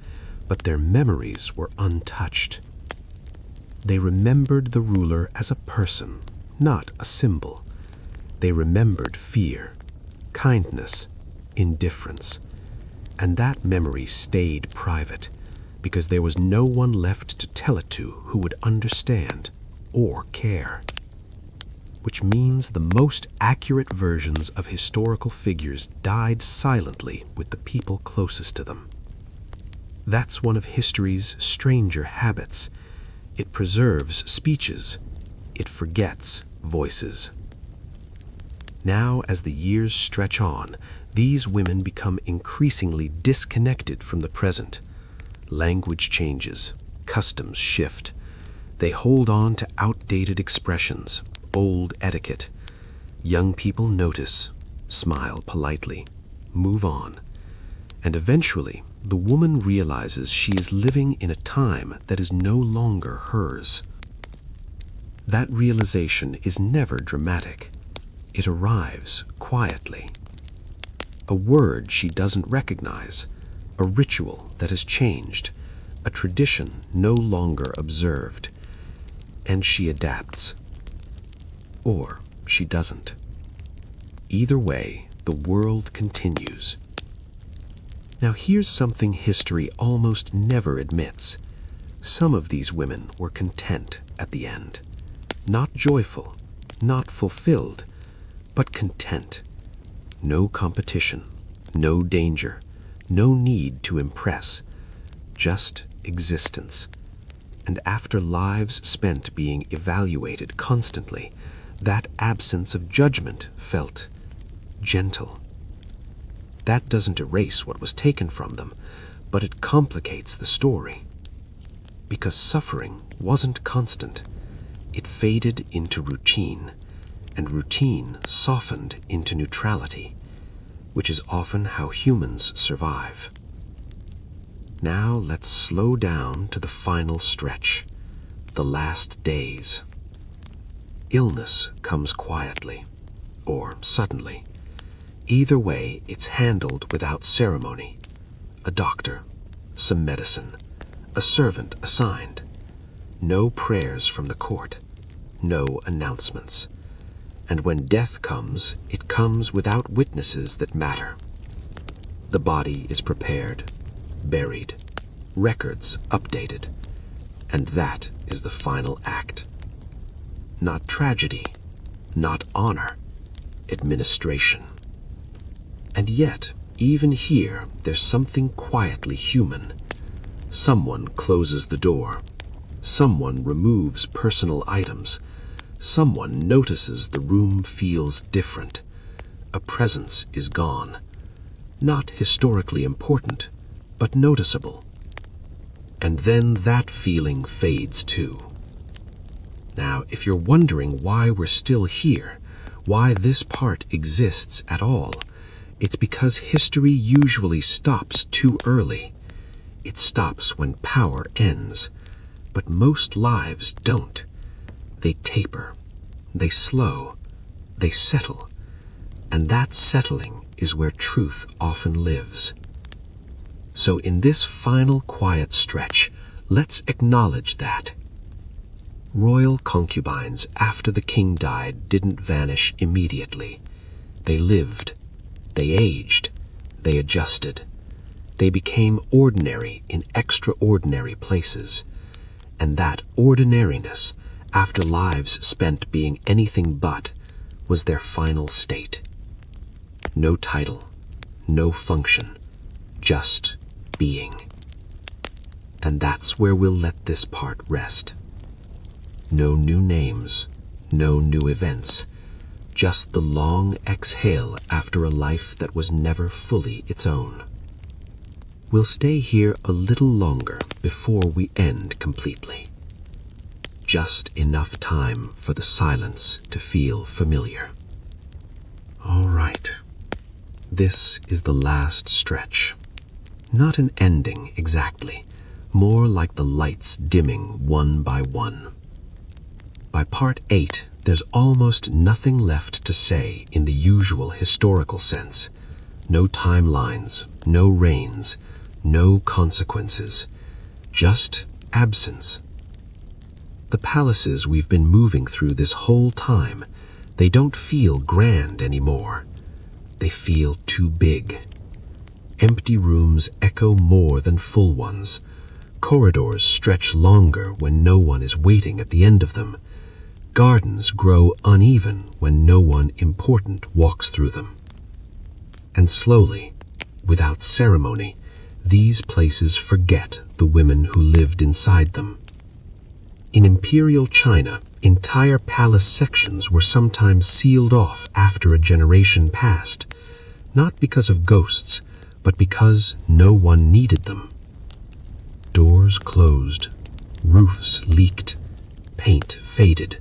S3: but their memories were untouched. They remembered the ruler as a person, not a symbol. They remembered fear, kindness, indifference. And that memory stayed private, because there was no one left to tell it to who would understand or care. Which means the most accurate versions of historical figures died silently with the people closest to them. That's one of history's stranger habits. It preserves speeches. It forgets voices. Now, as the years stretch on, these women become increasingly disconnected from the present. Language changes, customs shift. They hold on to outdated expressions, old etiquette. Young people notice, smile politely, move on. And eventually, the woman realizes she is living in a time that is no longer hers. That realization is never dramatic. it arrives quietly. A word she doesn't recognize, a ritual that has changed, a tradition no longer observed, and she adapts. Or she doesn't. Either way, the world continues. Now here's something history almost never admits. Some of these women were content at the end. Not joyful, not fulfilled, but content. No competition, no danger, no need to impress, just existence. And after lives spent being evaluated constantly, that absence of judgment felt gentle. That doesn't erase what was taken from them, but it complicates the story. Because suffering wasn't constant. It faded into routine, and routine softened into neutrality, which is often how humans survive. Now let's slow down to the final stretch, the last days. Illness comes quietly, or suddenly. Either way, it's handled without ceremony. A doctor, some medicine, a servant assigned. No prayers from the court, no announcements. And when death comes, it comes without witnesses that matter. The body is prepared, buried, records updated, and that is the final act. Not tragedy, not honor, administration. And yet, even here, there's something quietly human. Someone closes the door. Someone removes personal items. Someone notices the room feels different. A presence is gone. Not historically important, but noticeable. And then that feeling fades too. Now, if you're wondering why we're still here, why this part exists at all, it's because history usually stops too early. It stops when power ends, but most lives don't. They taper, they slow, they settle, and that settling is where truth often lives. So in this final quiet stretch, let's acknowledge that. Royal concubines after the king died didn't vanish immediately. They lived, they aged, they adjusted. They became ordinary in extraordinary places, and that ordinariness, after lives spent being anything but, was their final state. No title, no function, just being. And that's where we'll let this part rest. No new names, no new events, just the long exhale after a life that was never fully its own. We'll stay here a little longer before we end completely. Just enough time for the silence to feel familiar. All right. This is the last stretch. Not an ending exactly, more like the lights dimming one by one. By part 8, there's almost nothing left to say in the usual historical sense. No timelines, no reigns, no consequences, just absence. The palaces we've been moving through this whole time, they don't feel grand anymore. They feel too big. Empty rooms echo more than full ones. Corridors stretch longer when no one is waiting at the end of them. Gardens grow uneven when no one important walks through them. And slowly, without ceremony, these places forget the women who lived inside them. In imperial China, entire palace sections were sometimes sealed off after a generation passed, not because of ghosts, but because no one needed them. Doors closed, roofs leaked, paint faded.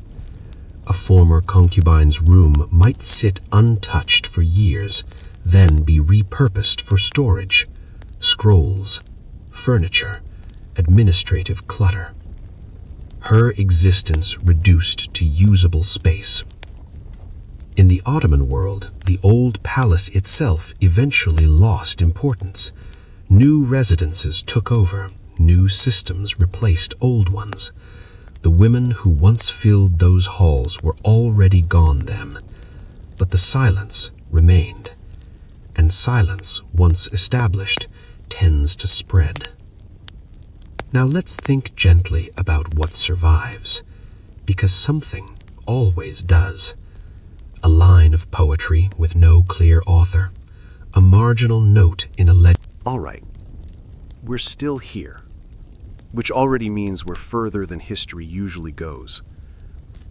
S3: A former concubine's room might sit untouched for years, then be repurposed for storage, scrolls, furniture, administrative clutter. Her existence reduced to usable space. In the Ottoman world, the old palace itself eventually lost importance. New residences took over, new systems replaced old ones. The women who once filled those halls were already gone then, but the silence remained. And silence, once established, tends to spread. Now let's think gently about what survives, because something always does. A line of poetry with no clear author, a marginal note in a legend.
S1: All right, we're still here, which already means we're further than history usually goes.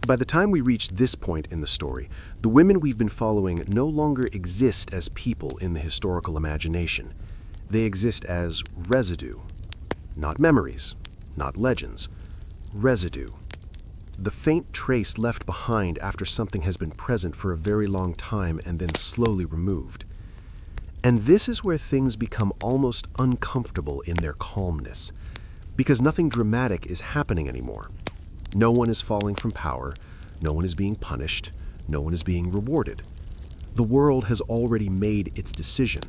S1: By the time we reach this point in the story, the women we've been following no longer exist as people in the historical imagination. They exist as residue. Not memories, not legends. Residue. The faint trace left behind after something has been present for a very long time and then slowly removed. And this is where things become almost uncomfortable in their calmness, because nothing dramatic is happening anymore. No one is falling from power, no one is being punished, no one is being rewarded. The world has already made its decision.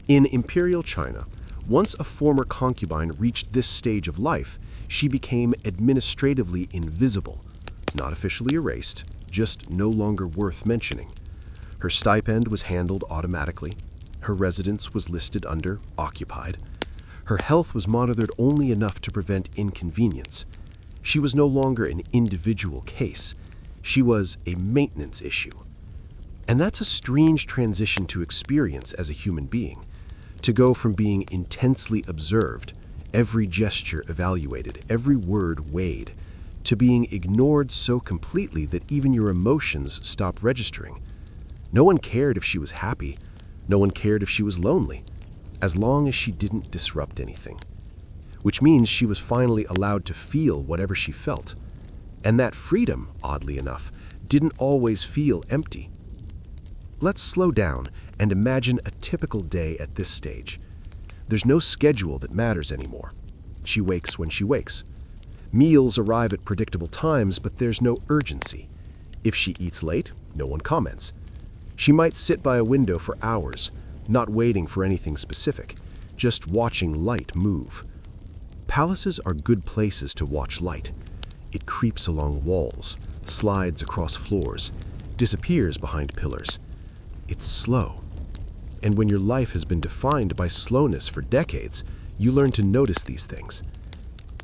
S1: In Imperial China, once a former concubine reached this stage of life, she became administratively invisible, not officially erased, just no longer worth mentioning. Her stipend was handled automatically. Her residence was listed under occupied. Her health was monitored only enough to prevent inconvenience. She was no longer an individual case. She was a maintenance issue. And that's a strange transition to experience as a human being. To go from being intensely observed, every gesture evaluated, every word weighed, to being ignored so completely that even your emotions stopped registering. No one cared if she was happy. No one cared if she was lonely, as long as she didn't disrupt anything. Which means she was finally allowed to feel whatever she felt. And that freedom, oddly enough, didn't always feel empty. Let's slow down and imagine a typical day at this stage. There's no schedule that matters anymore. She wakes when she wakes. Meals arrive at predictable times, but there's no urgency. If she eats late, no one comments. She might sit by a window for hours, not waiting for anything specific, just watching light move. Palaces are good places to watch light. It creeps along walls, slides across floors, disappears behind pillars. It's slow. And when your life has been defined by slowness for decades, you learn to notice these things.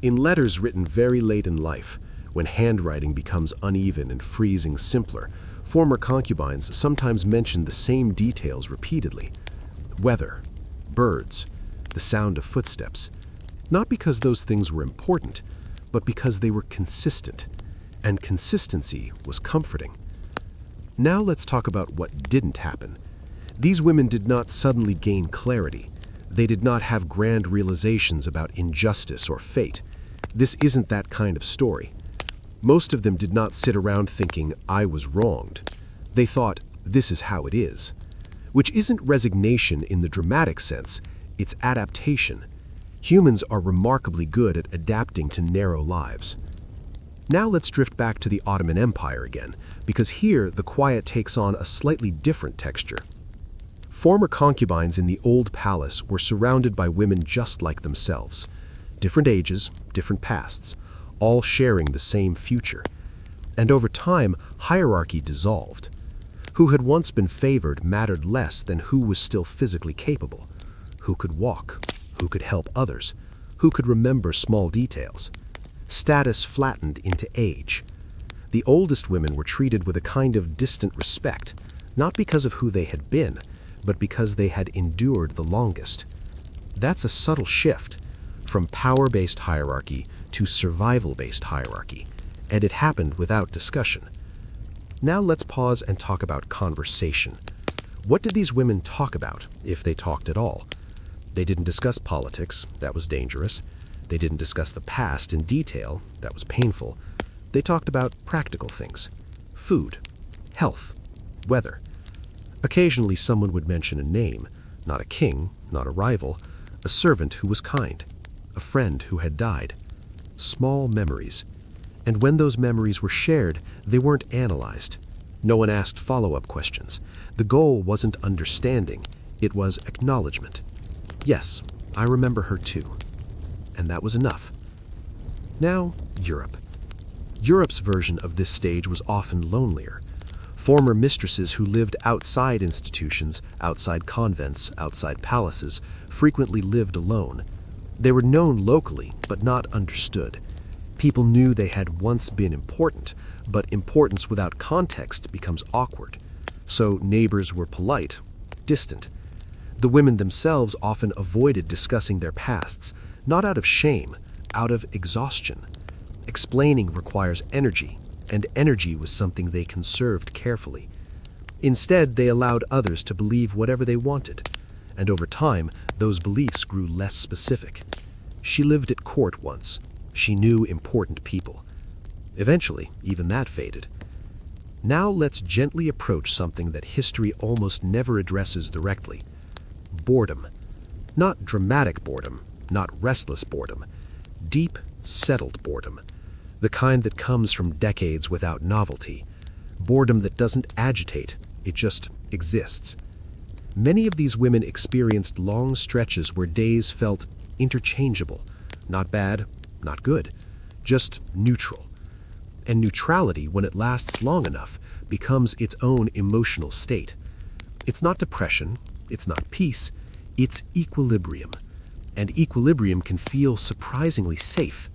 S1: In letters written very late in life, when handwriting becomes uneven and freezing simpler, former concubines sometimes mention the same details repeatedly. Weather, birds, the sound of footsteps. Not because those things were important, but because they were consistent, and consistency was comforting. Now let's talk about what didn't happen. These women did not suddenly gain clarity. They did not have grand realizations about injustice or fate. This isn't that kind of story. Most of them did not sit around thinking, I was wronged. They thought, this is how it is. Which isn't resignation in the dramatic sense, it's adaptation. Humans are remarkably good at adapting to narrow lives. Now let's drift back to the Ottoman Empire again, because here the quiet takes on a slightly different texture. Former concubines in the old palace were surrounded by women just like themselves. Different ages, different pasts, all sharing the same future. And over time, hierarchy dissolved. Who had once been favored mattered less than who was still physically capable, who could walk, who could help others, who could remember small details. Status flattened into age. The oldest women were treated with a kind of distant respect, not because of who they had been, but because they had endured the longest. That's a subtle shift, from power-based hierarchy to survival-based hierarchy, and it happened without discussion. Now let's pause and talk about conversation. What did these women talk about, if they talked at all? They didn't discuss politics, that was dangerous. They didn't discuss the past in detail, that was painful. They talked about practical things: food, health, weather. Occasionally someone would mention a name, not a king, not a rival, a servant who was kind, a friend who had died. Small memories. And when those memories were shared, they weren't analyzed.
S3: No one asked follow-up questions. The goal wasn't understanding, it was acknowledgement. Yes, I remember her too. And that was enough. Now, Europe. Europe's version of this stage was often lonelier. Former mistresses who lived outside institutions, outside convents, outside palaces, frequently lived alone. They were known locally, but not understood. People knew they had once been important, but importance without context becomes awkward. So neighbors were polite, distant. The women themselves often avoided discussing their pasts, not out of shame, out of exhaustion. Explaining requires energy, and energy was something they conserved carefully. Instead, they allowed others to believe whatever they wanted, and over time, those beliefs grew less specific. She lived at court once. She knew important people. Eventually, even that faded. Now let's gently approach something that history almost never addresses directly. Boredom. Not dramatic boredom, not restless boredom. Deep, settled boredom. The kind that comes from decades without novelty. Boredom that doesn't agitate, it just exists. Many of these women experienced long stretches where days felt interchangeable. Not bad, not good, just neutral. And neutrality, when it lasts long enough, becomes its own emotional state. It's not depression, it's not peace, it's equilibrium. And equilibrium can feel surprisingly safe.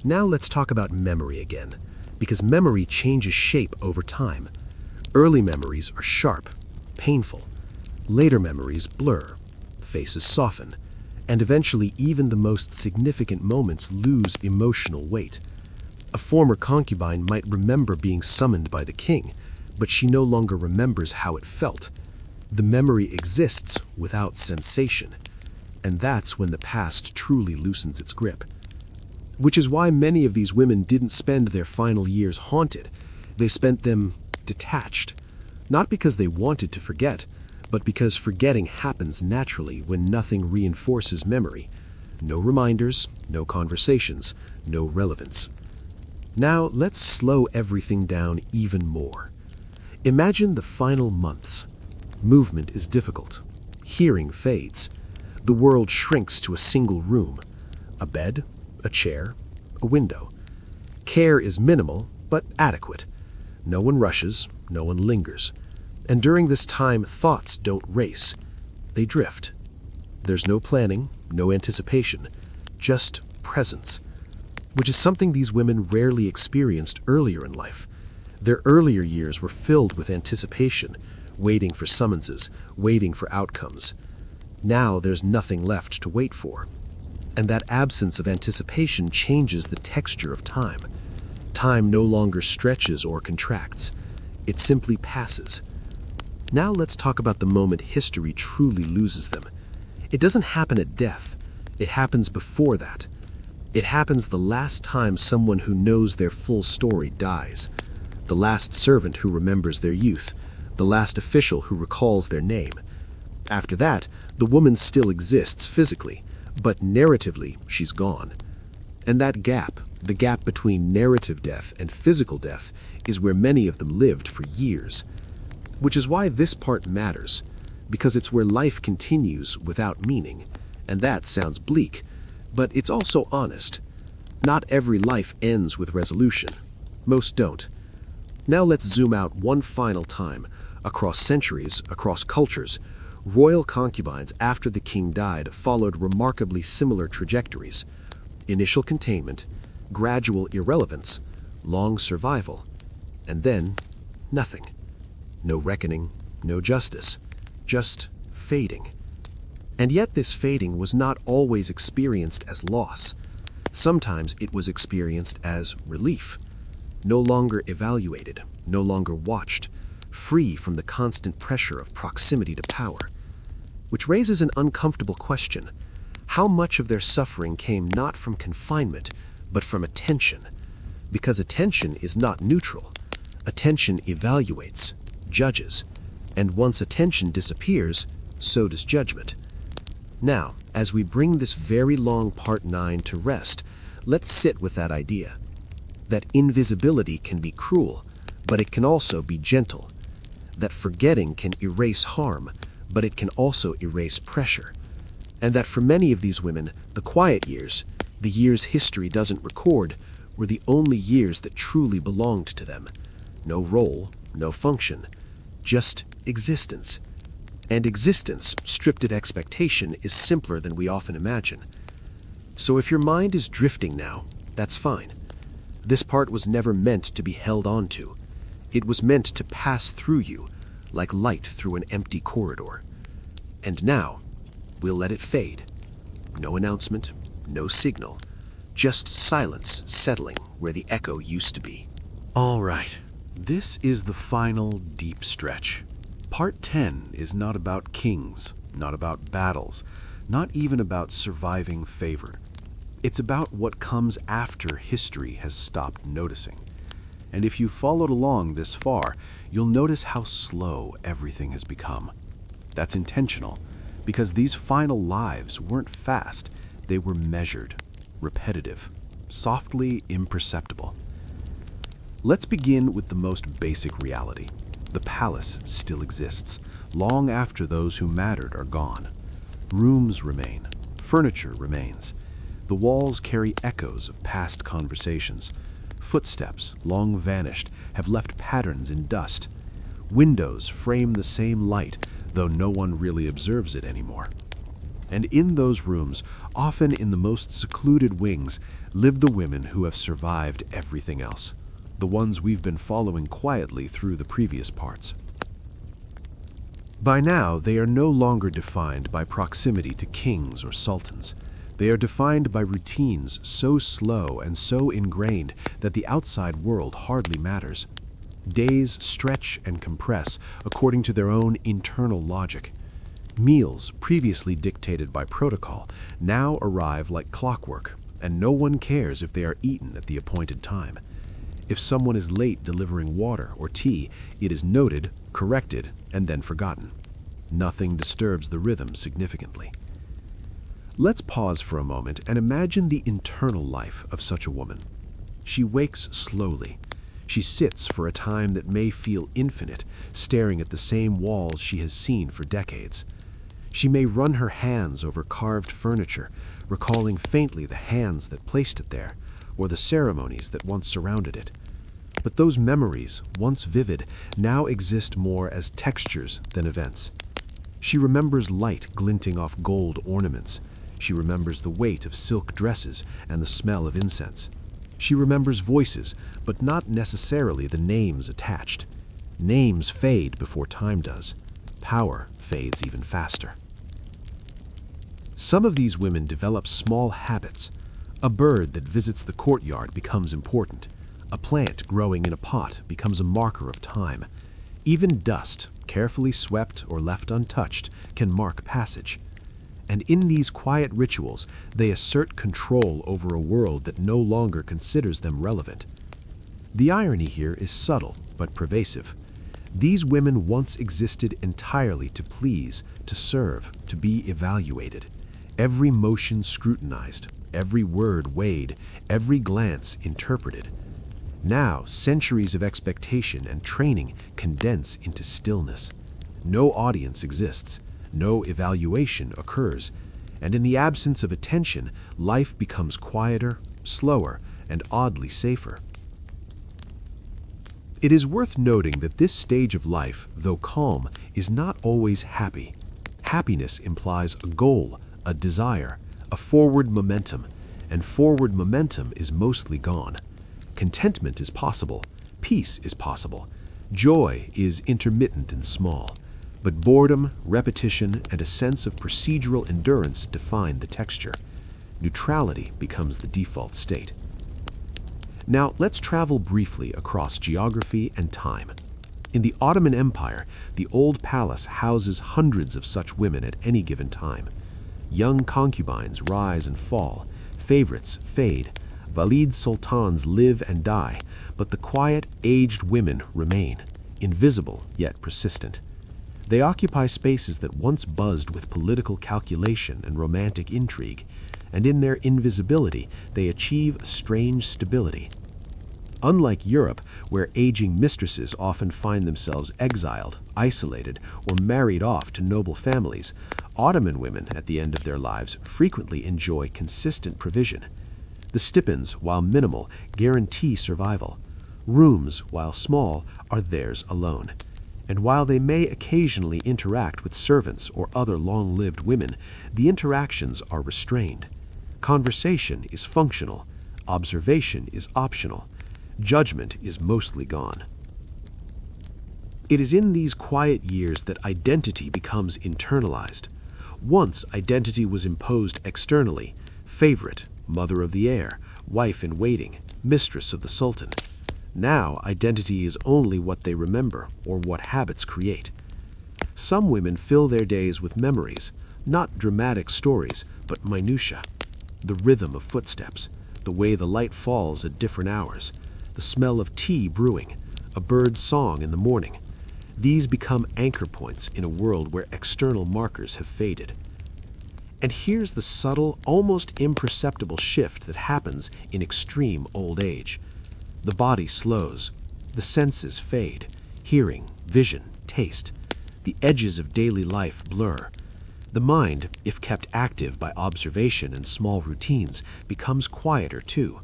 S3: Now let's talk about memory again, because memory changes shape over time. Early memories are sharp, painful. Later memories blur, faces soften, and eventually even the most significant moments lose emotional weight. A former concubine might remember being summoned by the king, but she no longer remembers how it felt. The memory exists without sensation, and that's when the past truly loosens its grip. Which is why many of these women didn't spend their final years haunted. They spent them detached, not because they wanted to forget, but because forgetting happens naturally when nothing reinforces memory. No reminders, no conversations, no relevance. Now let's slow everything down even more. Imagine the final months. Movement is difficult. Hearing fades. The world shrinks to a single room. A bed, a chair, a window. Care is minimal, but adequate. No one rushes, no one lingers. And during this time, thoughts don't race. They drift. There's no planning, no anticipation, just presence, which is something these women rarely experienced earlier in life. Their earlier years were filled with anticipation, waiting for summonses, waiting for outcomes. Now there's nothing left to wait for. And that absence of anticipation changes the texture of time. Time no longer stretches or contracts. It simply passes. Now let's talk about the moment history truly loses them. It doesn't happen at death. It happens before that. It happens the last time someone who knows their full story dies. The last servant who remembers their youth. The last official who recalls their name. After that, the woman still exists physically, but narratively, she's gone. And that gap, the gap between narrative death and physical death, is where many of them lived for years. Which is why this part matters, because it's where life continues without meaning. And that sounds bleak, but it's also honest. Not every life ends with resolution. Most don't. Now let's zoom out one final time. Across centuries, across cultures, royal concubines after the king died followed remarkably similar trajectories. Initial containment, gradual irrelevance, long survival, and then nothing. No reckoning, no justice, just fading. And yet this fading was not always experienced as loss. Sometimes it was experienced as relief. No longer evaluated, no longer watched, free from the constant pressure of proximity to power. Which raises an uncomfortable question. How much of their suffering came not from confinement, but from attention? Because attention is not neutral. Attention evaluates, judges, and once attention disappears, so does judgment. Now, as we bring this very long Part 9 to rest, let's sit with that idea. That invisibility can be cruel, but it can also be gentle. That forgetting can erase harm, but it can also erase pressure. And that for many of these women, the quiet years, the years history doesn't record, were the only years that truly belonged to them. No role, no function, just existence. And existence, stripped of expectation, is simpler than we often imagine. So if your mind is drifting now, that's fine. This part was never meant to be held onto. It was meant to pass through you, like light through an empty corridor. And now, we'll let it fade. No announcement, no signal, just silence settling where the echo used to be.
S1: All right, this is the final deep stretch. Part 10 is not about kings, not about battles, not even about surviving favor. It's about what comes after history has stopped noticing. And if you followed along this far, you'll notice how slow everything has become. That's intentional, because these final lives weren't fast, they were measured, repetitive, softly imperceptible. Let's begin with the most basic reality. The palace still exists, long after those who mattered are gone. Rooms remain, furniture remains. The walls carry echoes of past conversations. Footsteps, long vanished, have left patterns in dust. Windows frame the same light, though no one really observes it anymore. And in those rooms, often in the most secluded wings, live the women who have survived everything else, the ones we've been following quietly through the previous parts. By now, they are no longer defined by proximity to kings or sultans. They are defined by routines so slow and so ingrained that the outside world hardly matters. Days stretch and compress according to their own internal logic. Meals, previously dictated by protocol, now arrive like clockwork, and no one cares if they are eaten at the appointed time. If someone is late delivering water or tea, it is noted, corrected, and then forgotten. Nothing disturbs the rhythm significantly. Let's pause for a moment and imagine the internal life of such a woman. She wakes slowly. She sits for a time that may feel infinite, staring at the same walls she has seen for decades. She may run her hands over carved furniture, recalling faintly the hands that placed it there, or the ceremonies that once surrounded it. But those memories, once vivid, now exist more as textures than events. She remembers light glinting off gold ornaments. She remembers the weight of silk dresses and the smell of incense. She remembers voices, but not necessarily the names attached. Names fade before time does. Power fades even faster. Some of these women develop small habits. A bird that visits the courtyard becomes important. A plant growing in a pot becomes a marker of time. Even dust, carefully swept or left untouched, can mark passage. And in these quiet rituals, they assert control over a world that no longer considers them relevant. The irony here is subtle but pervasive. These women once existed entirely to please, to serve, to be evaluated. Every motion scrutinized, every word weighed, every glance interpreted. Now, centuries of expectation and training condense into stillness. No audience exists. No evaluation occurs, and in the absence of attention, life becomes quieter, slower, and oddly safer. It is worth noting that this stage of life, though calm, is not always happy. Happiness implies a goal, a desire, a forward momentum, and forward momentum is mostly gone. Contentment is possible, peace is possible, joy is intermittent and small. But boredom, repetition, and a sense of procedural endurance define the texture. Neutrality becomes the default state. Now, let's travel briefly across geography and time. In the Ottoman Empire, the old palace houses hundreds of such women at any given time. Young concubines rise and fall, favorites fade, Valid sultans live and die, but the quiet, aged women remain, invisible yet persistent. They occupy spaces that once buzzed with political calculation and romantic intrigue, and in their invisibility they achieve a strange stability.
S3: Unlike Europe, where aging mistresses often find themselves exiled, isolated, or married off to noble families, Ottoman women at the end of their lives frequently enjoy consistent provision. The stipends, while minimal, guarantee survival. Rooms, while small, are theirs alone. And while they may occasionally interact with servants or other long-lived women, the interactions are restrained. Conversation is functional. Observation is optional. Judgment is mostly gone. It is in these quiet years that identity becomes internalized. Once identity was imposed externally: favorite, mother of the heir, wife in waiting, mistress of the sultan. Now identity is only what they remember or what habits create. Some women fill their days with memories, not dramatic stories, but minutiae. The rhythm of footsteps, the way the light falls at different hours, the smell of tea brewing, a bird's song in the morning. These become anchor points in a world where external markers have faded. And here's the subtle, almost imperceptible shift that happens in extreme old age. The body slows, the senses fade, hearing, vision, taste. The edges of daily life blur. The mind, if kept active by observation and small routines, becomes quieter too.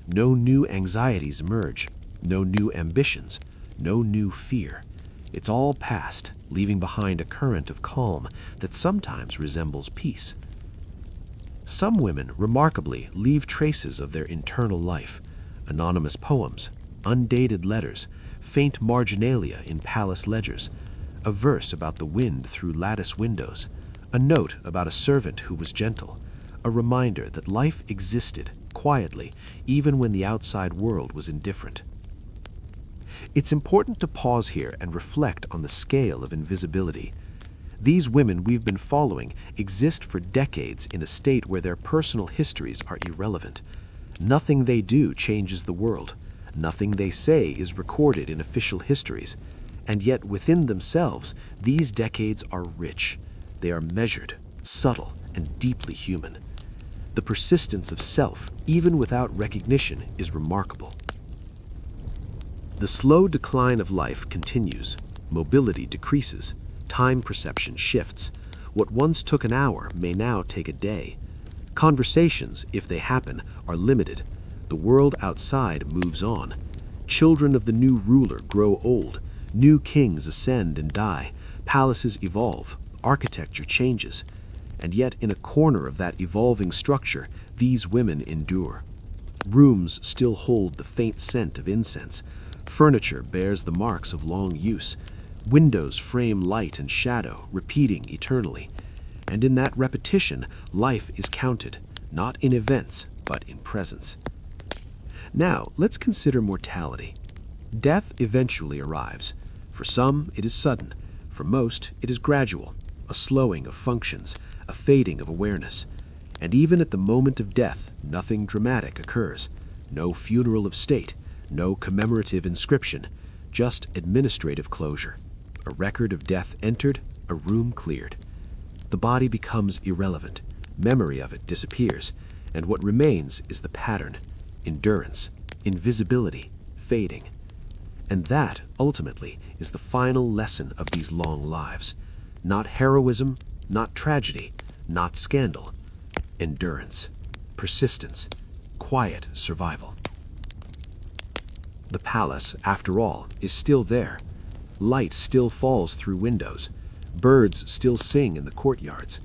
S3: No new anxieties emerge, no new ambitions, no new fear. It's all past, leaving behind a current of calm that sometimes resembles peace. Some women, remarkably, leave traces of their internal life: anonymous poems, undated letters, faint marginalia in palace ledgers, a verse about the wind through lattice windows, a note about a servant who was gentle, a reminder that life existed quietly even when the outside world was indifferent. It's important to pause here and reflect on the scale of invisibility. These women we've been following exist for decades in a state where their personal histories are irrelevant. Nothing they do changes the world. Nothing they say is recorded in official histories. And yet within themselves, these decades are rich. They are measured, subtle, and deeply human. The persistence of self, even without recognition, is remarkable. The slow decline of life continues. Mobility decreases. Time perception shifts. What once took an hour may now take a day. Conversations, if they happen, are limited. The world outside moves on. Children of the new ruler grow old. New kings ascend and die. Palaces evolve. Architecture changes. And yet in a corner of that evolving structure, these women endure. Rooms still hold the faint scent of incense. Furniture bears the marks of long use. Windows frame light and shadow, repeating eternally. And in that repetition, life is counted, not in events, but in presence. Now, let's consider mortality. Death eventually arrives. For some, it is sudden. For most, it is gradual, a slowing of functions, a fading of awareness. And even at the moment of death, nothing dramatic occurs. No funeral of state, no commemorative inscription, just administrative closure. A record of death entered, a room cleared. The body becomes irrelevant. Memory of it disappears. And what remains is the pattern: endurance, invisibility, fading. And that, ultimately, is the final lesson of these long lives. Not heroism, not tragedy, not scandal. Endurance, persistence, quiet survival. The palace, after all, is still there. Light still falls through windows. Birds still sing in the courtyards.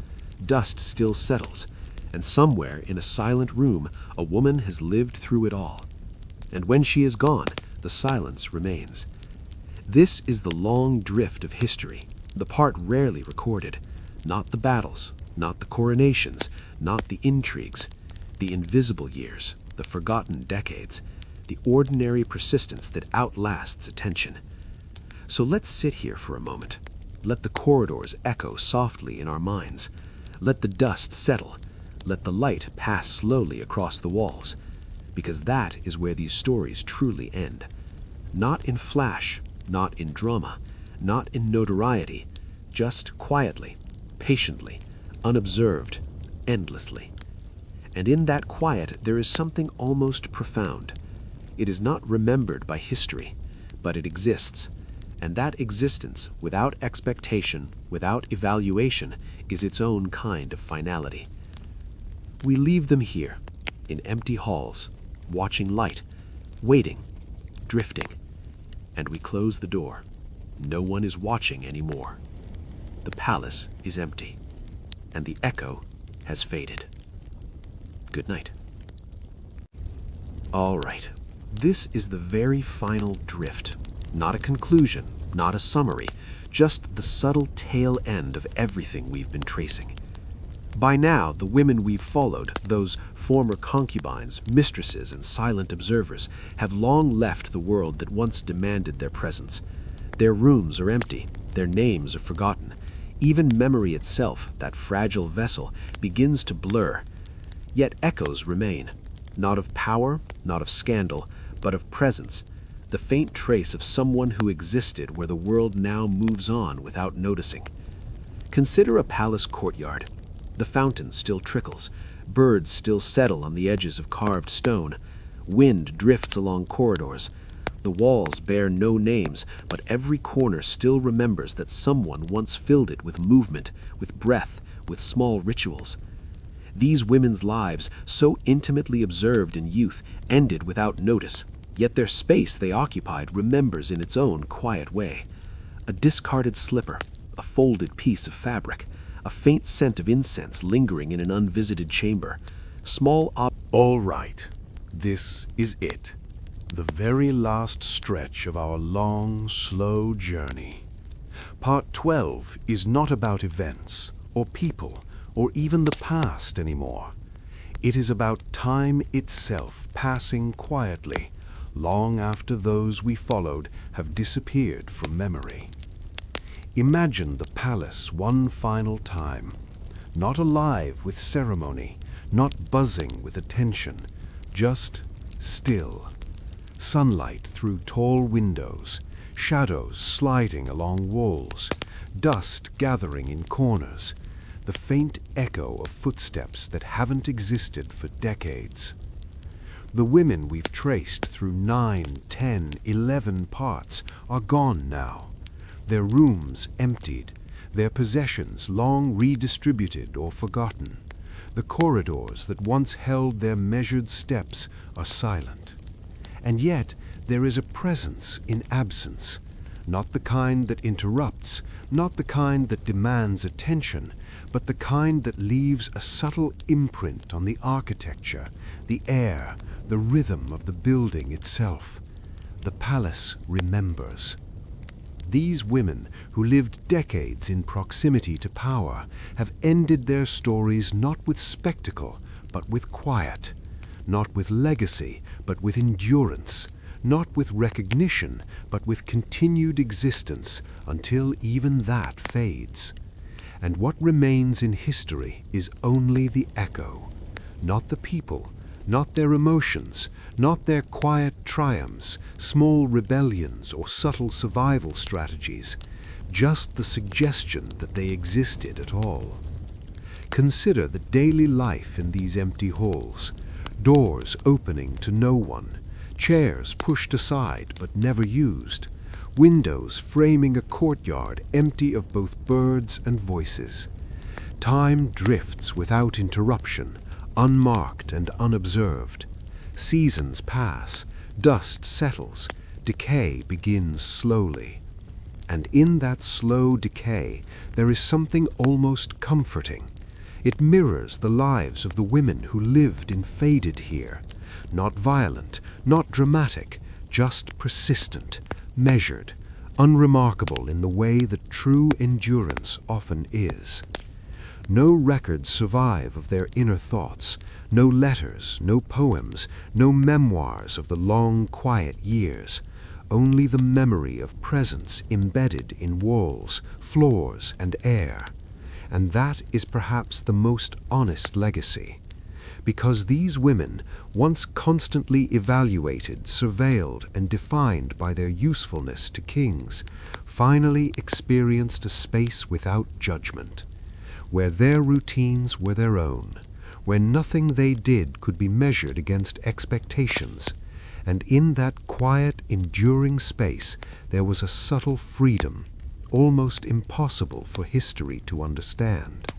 S3: Dust still settles. And somewhere in a silent room, a woman has lived through it all. And when she is gone, the silence remains. This is the long drift of history, the part rarely recorded. Not the battles, not the coronations, not the intrigues. The invisible years, the forgotten decades, the ordinary persistence that outlasts attention. So let's sit here for a moment. Let the corridors echo softly in our minds. Let the dust settle. Let the light pass slowly across the walls. Because that is where these stories truly end. Not in flash, not in drama, not in notoriety, just quietly, patiently, unobserved, endlessly. And in that quiet there is something almost profound.
S2: It is not remembered by history, but it exists. And that existence, without expectation, without evaluation, is its own kind of finality. We leave them here, in empty halls, watching light, waiting, drifting, and we close the door. No one is watching anymore. The palace is empty, and the echo has faded. Good night. All right, this is the very final drift. Not a conclusion, not a summary, just the subtle tail end of everything we've been tracing. By now, the women we've followed, those former concubines, mistresses, and silent observers, have long left the world that once demanded their presence. Their rooms are empty, their names are forgotten. Even memory itself, that fragile vessel, begins to blur. Yet echoes remain, not of power, not of scandal, but of presence, the faint trace of someone who existed where the world now moves on without noticing. Consider a palace courtyard. The fountain still trickles, birds still settle on the edges of carved stone, wind drifts along corridors. The walls bear no names, but every corner still remembers that someone once filled it with movement, with breath, with small rituals. These women's lives, so intimately observed in youth, ended without notice, yet their space they occupied remembers in its own quiet way. A discarded slipper, a folded piece of fabric, a faint scent of incense lingering in an unvisited chamber.
S1: All right, this is it. The very last stretch of our long, slow journey. Part 12 is not about events, or people, or even the past anymore. It is about time itself passing quietly, long after those we followed have disappeared from memory. Imagine the palace one final time, not alive with ceremony, not buzzing with attention, just still. Sunlight through tall windows, shadows sliding along walls, dust gathering in corners, the faint echo of footsteps that haven't existed for decades. The women we've traced through 9, 10, 11 parts are gone now. Their rooms emptied, their possessions long redistributed or forgotten. The corridors that once held their measured steps are silent. And yet there is a presence in absence, not the kind that interrupts, not the kind that demands attention, but the kind that leaves a subtle imprint on the architecture, the air, the rhythm of the building itself. The palace remembers. These women, who lived decades in proximity to power, have ended their stories not with spectacle, but with quiet, not with legacy, but with endurance, not with recognition, but with continued existence, until even that fades. And what remains in history is only the echo, not the people, not their emotions, not their quiet triumphs, small rebellions, or subtle survival strategies, just the suggestion that they existed at all. Consider the daily life in these empty halls, doors opening to no one, chairs pushed aside but never used, windows framing a courtyard empty of both birds and voices. Time drifts without interruption, unmarked and unobserved. Seasons pass, dust settles, decay begins slowly. And in that slow decay, there is something almost comforting. It mirrors the lives of the women who lived and faded here. Not violent, not dramatic, just persistent, measured, unremarkable in the way that true endurance often is. No records survive of their inner thoughts, no letters, no poems, no memoirs of the long, quiet years, only the memory of presence embedded in walls, floors, and air. And that is perhaps the most honest legacy, because these women, once constantly evaluated, surveilled, and defined by their usefulness to kings, finally experienced a space without judgment, where their routines were their own, where nothing they did could be measured against expectations,
S3: And in that quiet, enduring space, there was a subtle freedom, almost impossible for history to understand.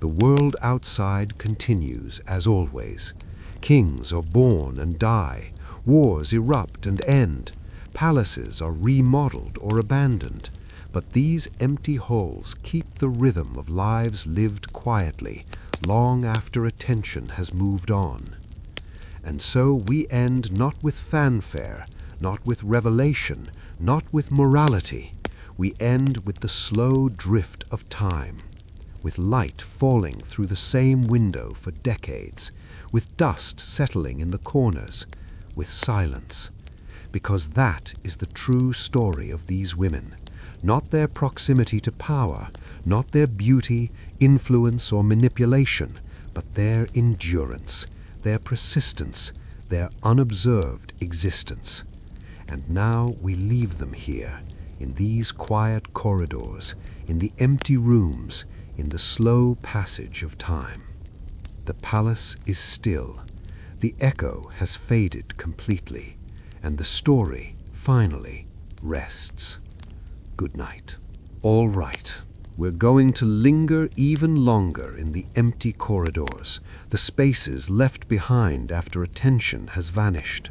S3: The world outside continues, as always. Kings are born and die, wars erupt and end, palaces are remodeled or abandoned, but these empty halls keep the rhythm of lives lived quietly, long after attention has moved on. And so we end not with fanfare, not with revelation, not with morality. We end with the slow drift of time, with light falling through the same window for decades, with dust settling in the corners, with silence. Because that is the true story of these women, not their proximity to power, not their beauty, influence, or manipulation, but their endurance, their persistence, their unobserved existence. And now we leave them here, in these quiet corridors, in the empty rooms, in the slow passage of time. The palace is still, the echo has faded completely, and the story, finally, rests. Good night. All right. We're going to linger even longer in the empty corridors, the spaces left behind after attention has vanished.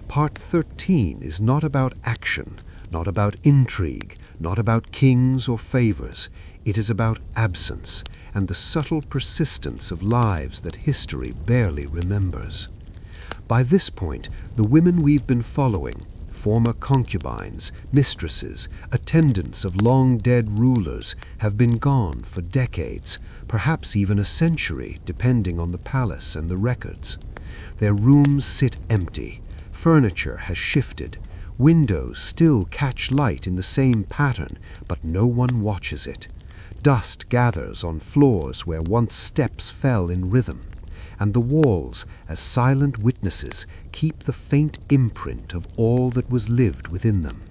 S3: Part 13 is not about action, not about intrigue, not about kings or favors. It is about absence and the subtle persistence of lives that history barely remembers. By this point, the women we've been following, former concubines, mistresses, attendants of long-dead rulers, have been gone for decades, perhaps even a century, depending on the palace and the records. Their rooms sit empty, furniture has shifted, windows still catch light in the same pattern, but no one watches it. Dust gathers on floors where once steps fell in rhythm, and the walls, as silent witnesses, keep the faint imprint of all that was lived within them.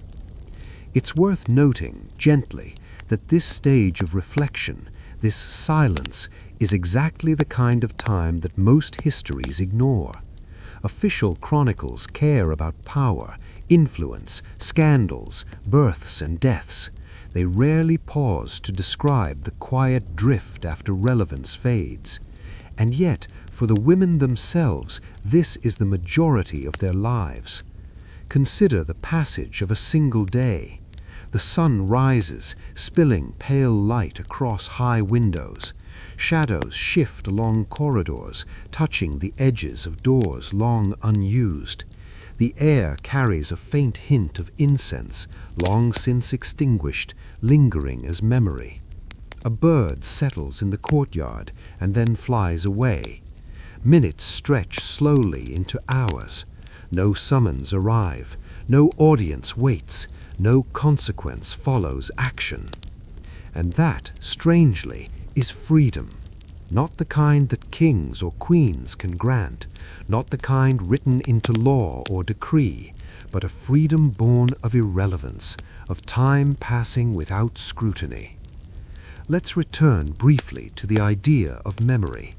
S3: It's worth noting, gently, that this stage of reflection, this silence, is exactly the kind of time that most histories ignore. Official chronicles care about power, influence, scandals, births and deaths. They rarely pause to describe the quiet drift after relevance fades. And yet, for the women themselves, this is the majority of their lives. Consider the passage of a single day. The sun rises, spilling pale light across high windows. Shadows shift along corridors, touching the edges of doors long unused. The air carries a faint hint of incense, long since extinguished, lingering as memory. A bird settles in the courtyard and then flies away. Minutes stretch slowly into hours. No summons arrive, no audience waits, no consequence follows action. And that, strangely, is freedom. Not the kind that kings or queens can grant, not the kind written into law or decree, but a freedom born of irrelevance, of time passing without scrutiny. Let's return briefly to the idea of memory.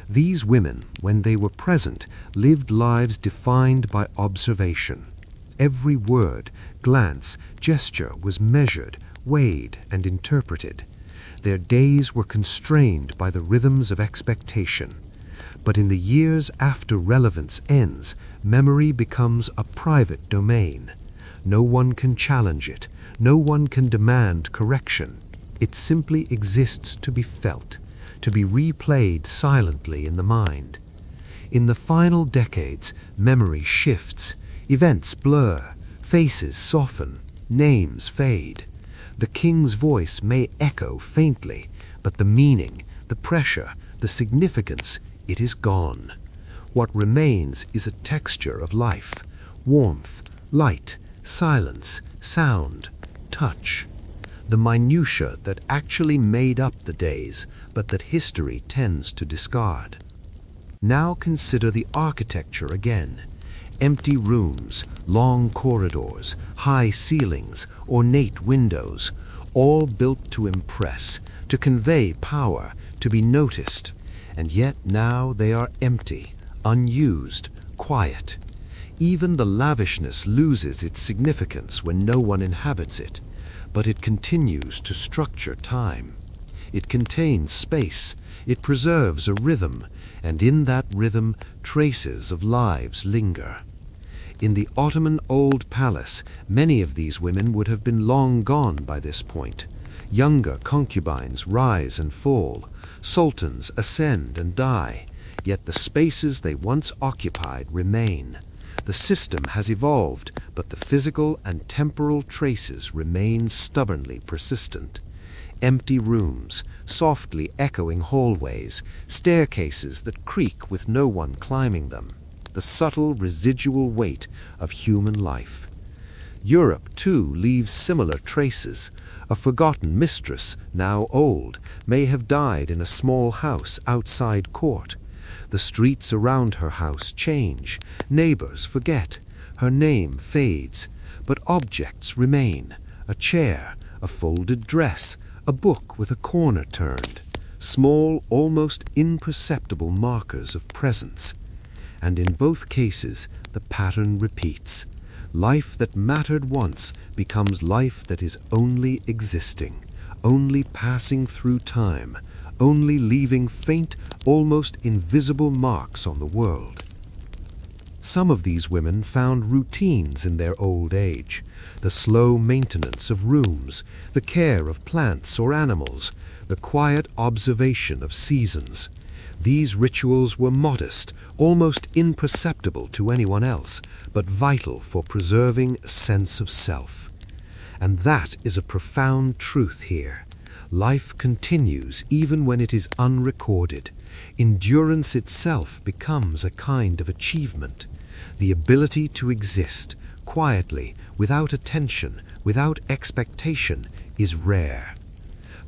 S3: These women, when they were present, lived lives defined by observation. Every word, glance, gesture was measured, weighed, and interpreted. Their days were constrained by the rhythms of expectation. But in the years after relevance ends, memory becomes a private domain. No one can challenge it. No one can demand correction. It simply exists to be felt, to be replayed silently in the mind. In the final decades, memory shifts, events blur, faces soften, names fade. The king's voice may echo faintly, but the meaning, the pressure, the significance, it is gone. What remains is a texture of life, warmth, light, silence, sound, touch. The minutiae that actually made up the days, but that history tends to discard. Now consider the architecture again. Empty rooms, long corridors, high ceilings, ornate windows, all built to impress, to convey power, to be noticed. And yet now they are empty, unused, quiet.
S2: Even the lavishness loses its significance when no one inhabits it, but it continues to structure time. It contains space, it preserves a rhythm, and in that rhythm traces of lives linger. In the Ottoman Old Palace, many of these women would have been long gone by this point. Younger concubines rise and fall, sultans ascend and die, yet the spaces they once occupied remain. The system has evolved, but the physical and temporal traces remain stubbornly persistent. Empty rooms, softly echoing hallways, staircases that creak with no one climbing them, the subtle residual weight of human life. Europe, too, leaves similar traces. A forgotten mistress, now old, may have died in a small house outside court. The streets around her house change, neighbors forget, her name fades, but objects remain: a chair, a folded dress, a book with a corner turned, small, almost imperceptible markers of presence. And in both cases, the pattern repeats. Life that mattered once becomes life that is only existing, only passing through time, only leaving faint, almost invisible marks on the world. Some of these women found routines in their old age: the slow maintenance of rooms, the care of plants or animals, the quiet observation of seasons. These rituals were modest, almost imperceptible to anyone else, but vital for preserving a sense of self. And that is a profound truth here. Life continues even when it is unrecorded. Endurance itself becomes a kind of achievement. The ability to exist, quietly, without attention, without expectation, is rare.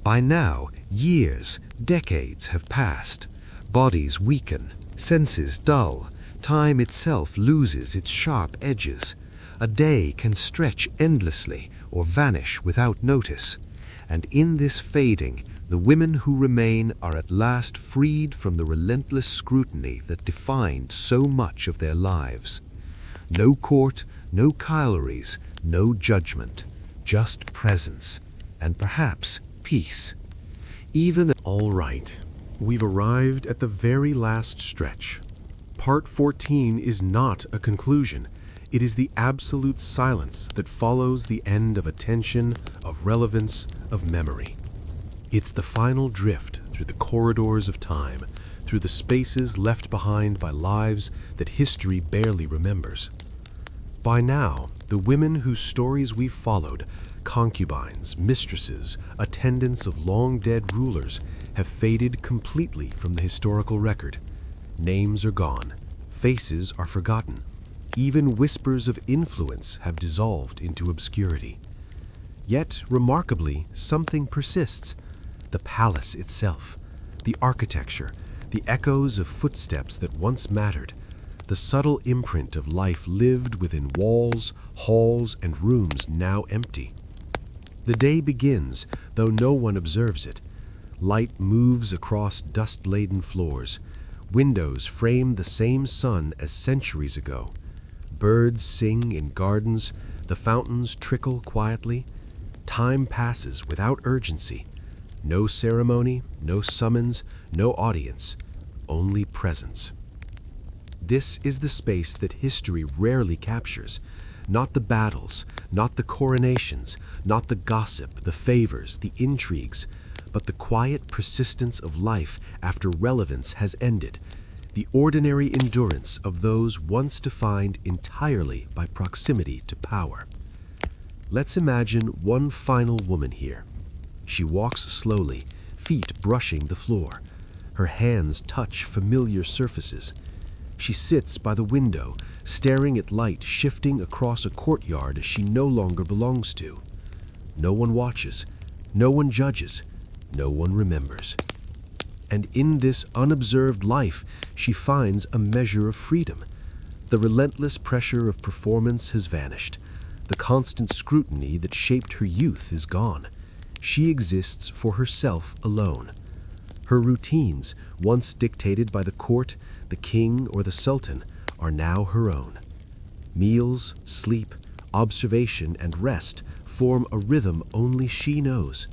S2: By now, years, decades have passed. Bodies weaken, senses dull, time itself loses its sharp edges. A day can stretch endlessly or vanish without notice. And in this fading, the women who remain are at last freed from the relentless scrutiny that defined so much of their lives. No court, no Kylries, no judgment, just presence, and perhaps peace. Even
S3: All right, we've arrived at the very last stretch. Part 14 is not a conclusion. It is the absolute silence that follows the end of attention, of relevance, of memory. It's the final drift through the corridors of time, through the spaces left behind by lives that history barely remembers. By now, the women whose stories we've followed, concubines, mistresses, attendants of long-dead rulers, have faded completely from the historical record. Names are gone, faces are forgotten. Even whispers of influence have dissolved into obscurity. Yet, remarkably, something persists: the palace itself, the architecture, the echoes of footsteps that once mattered, the subtle imprint of life lived within walls, halls, and rooms now empty. The day begins, though no one observes it. Light moves across dust-laden floors. Windows frame the same sun as centuries ago. Birds sing in gardens, the fountains trickle quietly. Time passes without urgency. No ceremony, no summons, no audience, only presence. This is the space that history rarely captures. Not the battles, not the coronations, not the gossip, the favors, the intrigues, but the quiet persistence of life after relevance has ended, the ordinary endurance of those once defined entirely by proximity to power. Let's imagine one final woman here. She walks slowly, feet brushing the floor. Her hands touch familiar surfaces. She sits by the window, staring at light shifting across a courtyard she no longer belongs to. No one watches, no one judges, no one remembers. And in this unobserved life, she finds a measure of freedom. The relentless pressure of performance has vanished. The constant scrutiny that shaped her youth is gone. She exists for herself alone. Her routines, once dictated by the court, the king, or the sultan, are now her own. Meals, sleep, observation, and rest form a rhythm only she knows.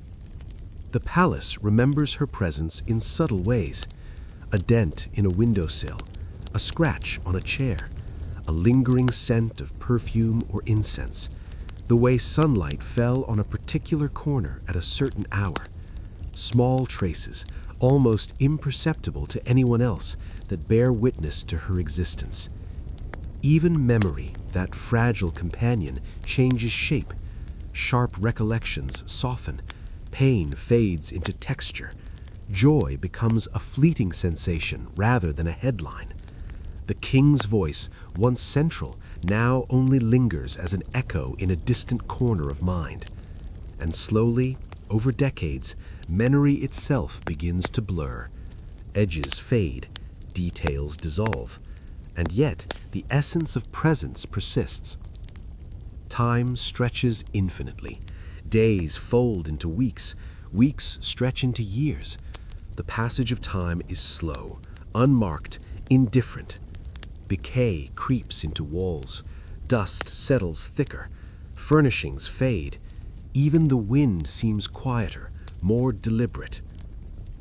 S3: The palace remembers her presence in subtle ways: a dent in a windowsill, a scratch on a chair, a lingering scent of perfume or incense, the way sunlight fell on a particular corner at a certain hour. Small traces, almost imperceptible to anyone else, that bear witness to her existence. Even memory, that fragile companion, changes shape. Sharp recollections soften. Pain fades into texture. Joy becomes a fleeting sensation rather than a headline. The king's voice, once central, now only lingers as an echo in a distant corner of mind. And slowly, over decades, memory itself begins to blur. Edges fade, details dissolve, and yet the essence of presence persists. Time stretches infinitely. Days fold into weeks. Weeks stretch into years. The passage of time is slow, unmarked, indifferent. Decay creeps into walls. Dust settles thicker. Furnishings fade. Even the wind seems quieter, more deliberate.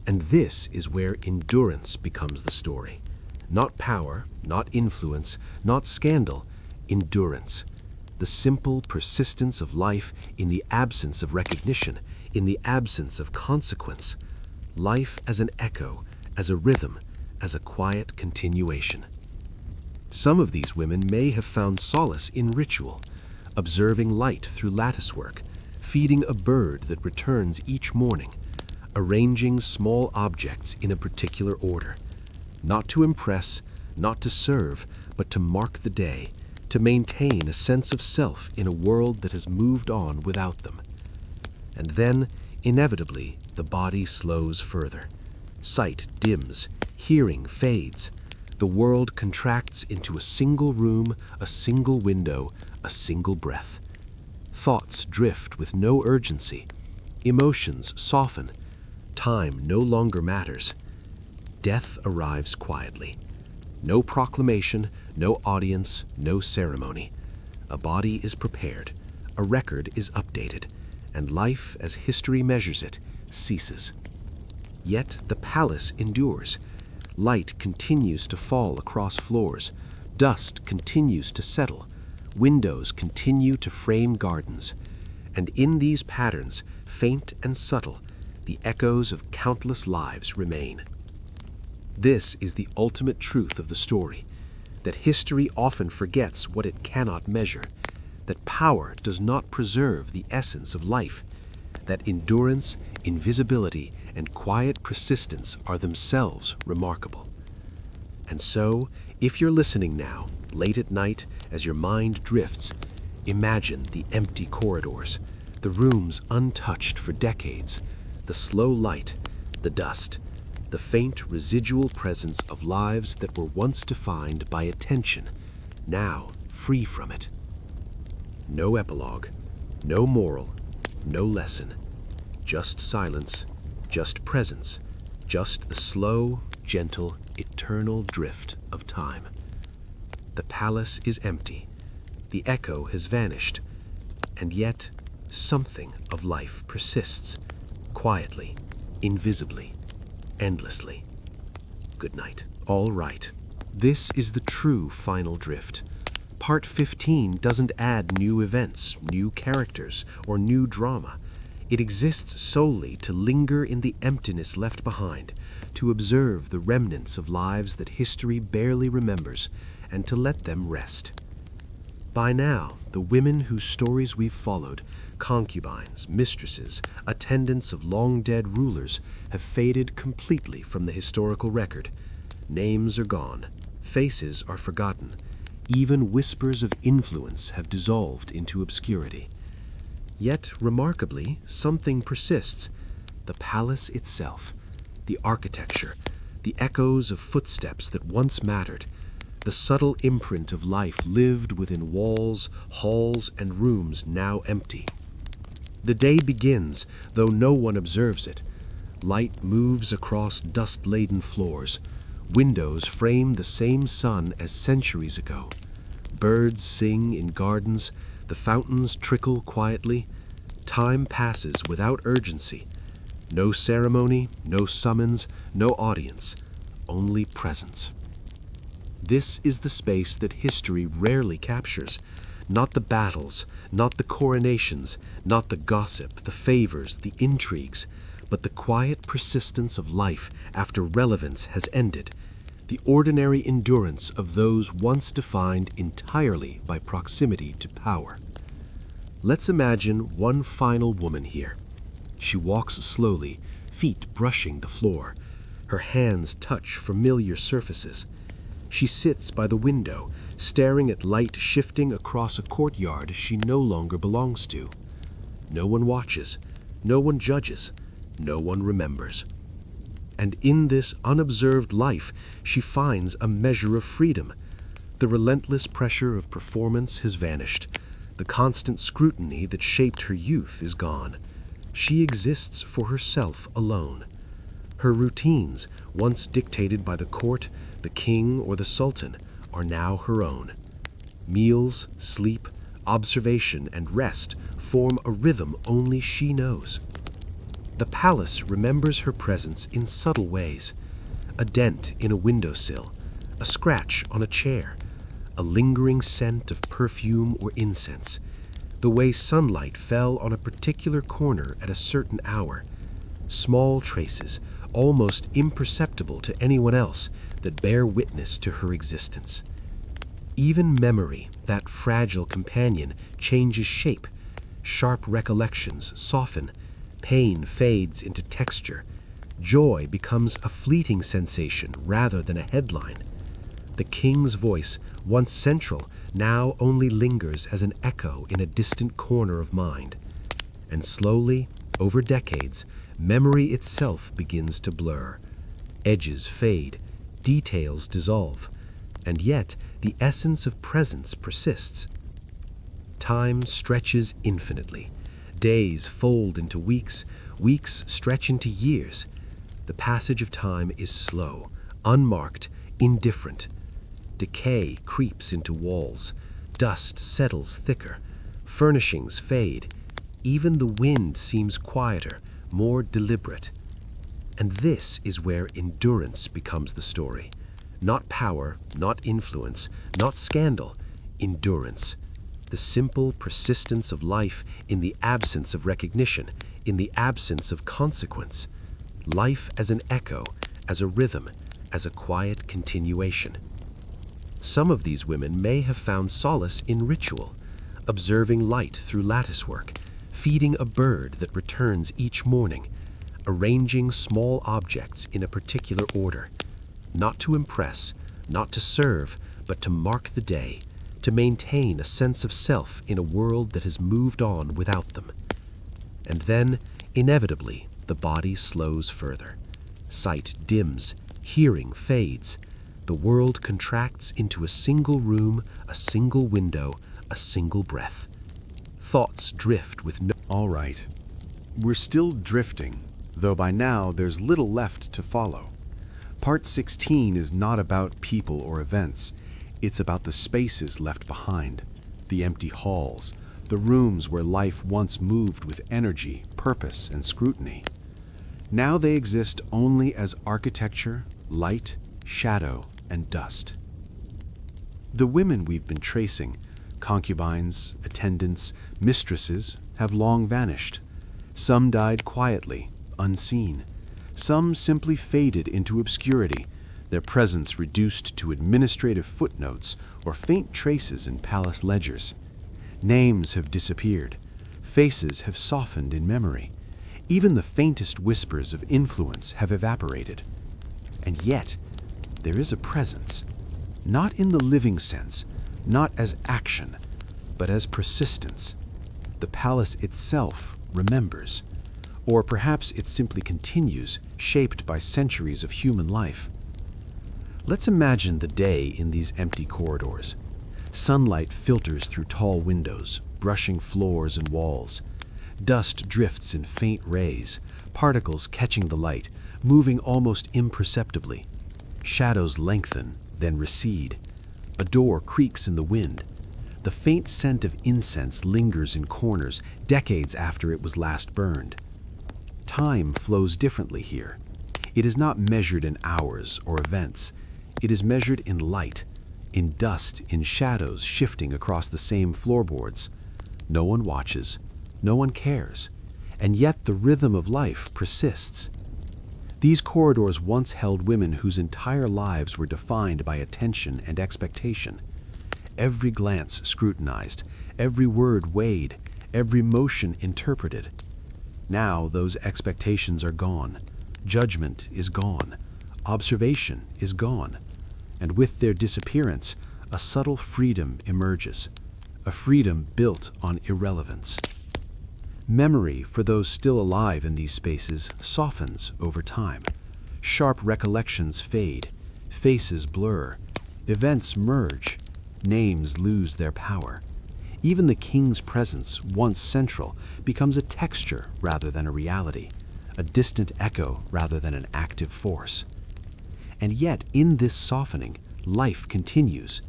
S3: And this is where endurance becomes the story. Not power, not influence, not scandal. Endurance. The simple persistence of life in the absence of recognition, in the absence of consequence. Life as an echo, as a rhythm, as a quiet continuation. Some of these women may have found solace in ritual, observing light through latticework, feeding a bird that returns each morning, arranging small objects in a particular order, not to impress, not to serve, but to mark the day, to maintain a sense of self in a world that has moved on without them. And then, inevitably, the body slows further. Sight dims, hearing fades. The world contracts into a single room, a single window, a single breath. Thoughts drift with no urgency. Emotions soften. Time no longer matters. Death arrives quietly. No proclamation, no audience, no ceremony. A body is prepared, a record is updated, and life, as history measures it, ceases. Yet the palace endures. Light continues to fall across floors. Dust continues to settle. Windows continue to frame gardens. And in these patterns, faint and subtle, the echoes of countless lives remain. This is the ultimate truth of the story, that history often forgets what it cannot measure, that power does not preserve the essence of life, that endurance, invisibility, and quiet persistence are themselves remarkable. And so, if you're listening now, late at night, as your mind drifts, imagine the empty corridors, the rooms untouched for decades, the slow light, the dust, the faint residual presence of lives that were once defined by attention, now free from it. No epilogue, no moral, no lesson, just silence, just presence, just the slow, gentle, eternal drift of time. The palace is empty, the echo has vanished, and yet something of life persists, quietly, invisibly, endlessly. Good night. All right. This is the true final drift. Part 15 doesn't add new events, new characters, or new drama. It exists solely to linger in the emptiness left behind, to observe the remnants of lives that history barely remembers, and to let them rest. By now, the women whose stories we've followed, concubines, mistresses, attendants of long-dead rulers, have faded completely from the historical record. Names are gone, faces are forgotten, even whispers of influence have dissolved into obscurity. Yet, remarkably, something persists: the palace itself, the architecture, the echoes of footsteps that once mattered, the subtle imprint of life lived within walls, halls, and rooms now empty. The day begins, though no one observes it. Light moves across dust-laden floors. Windows frame the same sun as centuries ago. Birds sing in gardens, the fountains trickle quietly. Time passes without urgency. No ceremony, no summons, no audience, only presence. This is the space that history rarely captures. Not the battles, not the coronations, not the gossip, the favors, the intrigues, but the quiet persistence of life after relevance has ended, the ordinary endurance of those once defined entirely by proximity to power. Let's imagine one final woman here. She walks slowly, feet brushing the floor. Her hands touch familiar surfaces. She sits by the window, staring at light shifting across a courtyard she no longer belongs to. No one watches, no one judges, no one remembers. And in this unobserved life, she finds a measure of freedom. The relentless pressure of performance has vanished. The constant scrutiny that shaped her youth is gone. She exists for herself alone. Her routines, once dictated by the court, the king, or the sultan, are now her own. Meals, sleep, observation, and rest form a rhythm only she knows. The palace remembers her presence in subtle ways. A dent in a windowsill, a scratch on a chair, a lingering scent of perfume or incense, the way sunlight fell on a particular corner at a certain hour. Small traces, almost imperceptible to anyone else, that bear witness to her existence. Even memory, that fragile companion, changes shape. Sharp recollections soften. Pain fades into texture. Joy becomes a fleeting sensation rather than a headline. The king's voice, once central, now only lingers as an echo in a distant corner of mind. And slowly, over decades, memory itself begins to blur. Edges fade, details dissolve, and yet the essence of presence persists. Time stretches infinitely. Days fold into weeks, weeks stretch into years. The passage of time is slow, unmarked, indifferent. Decay creeps into walls. Dust settles thicker. Furnishings fade. Even the wind seems quieter, more deliberate. And this is where endurance becomes the story. Not power, not influence, not scandal. Endurance. The simple persistence of life in the absence of recognition, in the absence of consequence. Life as an echo, as a rhythm, as a quiet continuation. Some of these women may have found solace in ritual, observing light through latticework, feeding a bird that returns each morning, arranging small objects in a particular order, not to impress, not to serve, but to mark the day, to maintain a sense of self in a world that has moved on without them. And then, inevitably, the body slows further. Sight dims, hearing fades. The world contracts into a single room, a single window, a single breath. Thoughts drift with no...
S1: All right. We're still drifting, though by now there's little left to follow. Part 16 is not about people or events. It's about the spaces left behind, the empty halls, the rooms where life once moved with energy, purpose, and scrutiny. Now they exist only as architecture, light, shadow, and dust. The women we've been tracing, concubines, attendants, mistresses, have long vanished. Some died quietly, unseen. Some simply faded into obscurity, their presence reduced to administrative footnotes or faint traces in palace ledgers. Names have disappeared. Faces have softened in memory. Even the faintest whispers of influence have evaporated. And yet, there is a presence, not in the living sense, not as action, but as persistence. The palace itself remembers, or perhaps it simply continues, shaped by centuries of human life. Let's imagine the day in these empty corridors. Sunlight filters through tall windows, brushing floors and walls. Dust drifts in faint rays, particles catching the light, moving almost imperceptibly. Shadows lengthen, then recede.
S3: A door creaks in the wind. The faint scent of incense lingers in corners decades after it was last burned. Time flows differently here. It is not measured in hours or events. It is measured in light, in dust, in shadows shifting across the same floorboards. No one watches, no one cares, and yet the rhythm of life persists. These corridors once held women whose entire lives were defined by attention and expectation. Every glance scrutinized, every word weighed, every motion interpreted. Now those expectations are gone. Judgment is gone. Observation is gone. And with their disappearance, a subtle freedom emerges, a freedom built on irrelevance. Memory for those still alive in these spaces softens over time. Sharp recollections fade, faces blur, events merge, names lose their power. Even the king's presence, once central, becomes a texture rather than a reality, a distant echo rather than an active force. And yet, in this softening, life continues,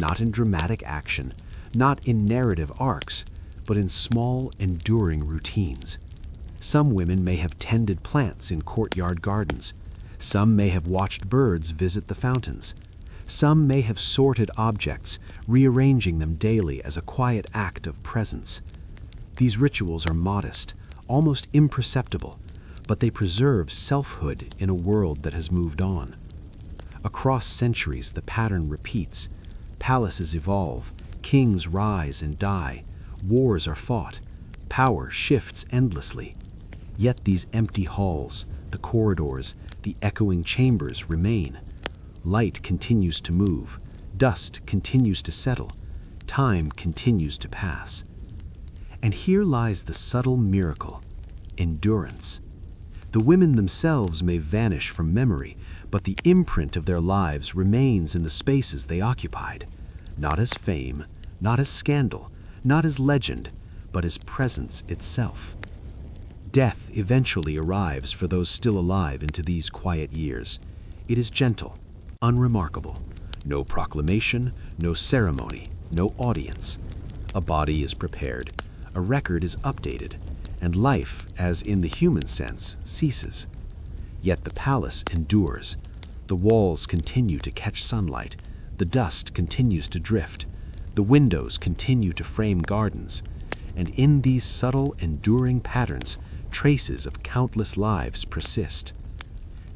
S3: not in dramatic action, not in narrative arcs, but in small, enduring routines. Some women may have tended plants in courtyard gardens. Some may have watched birds visit the fountains. Some may have sorted objects, rearranging them daily as a quiet act of presence. These rituals are modest, almost imperceptible, but they preserve selfhood in a world that has moved on. Across centuries, the pattern repeats. Palaces evolve, kings rise and die, wars are fought, power shifts endlessly. Yet these empty halls, the corridors, the echoing chambers remain. Light continues to move, dust continues to settle, time continues to pass. And here lies the subtle miracle: endurance. The women themselves may vanish from memory, but the imprint of their lives remains in the spaces they occupied, not as fame, not as scandal, not as legend, but as presence itself. Death eventually arrives for those still alive into these quiet years. It is gentle, unremarkable. No proclamation, no ceremony, no audience. A body is prepared, a record is updated, and life, as in the human sense, ceases. Yet the palace endures. The walls continue to catch sunlight, the dust continues to drift, the windows continue to frame gardens, and in these subtle, enduring patterns, traces of countless lives persist.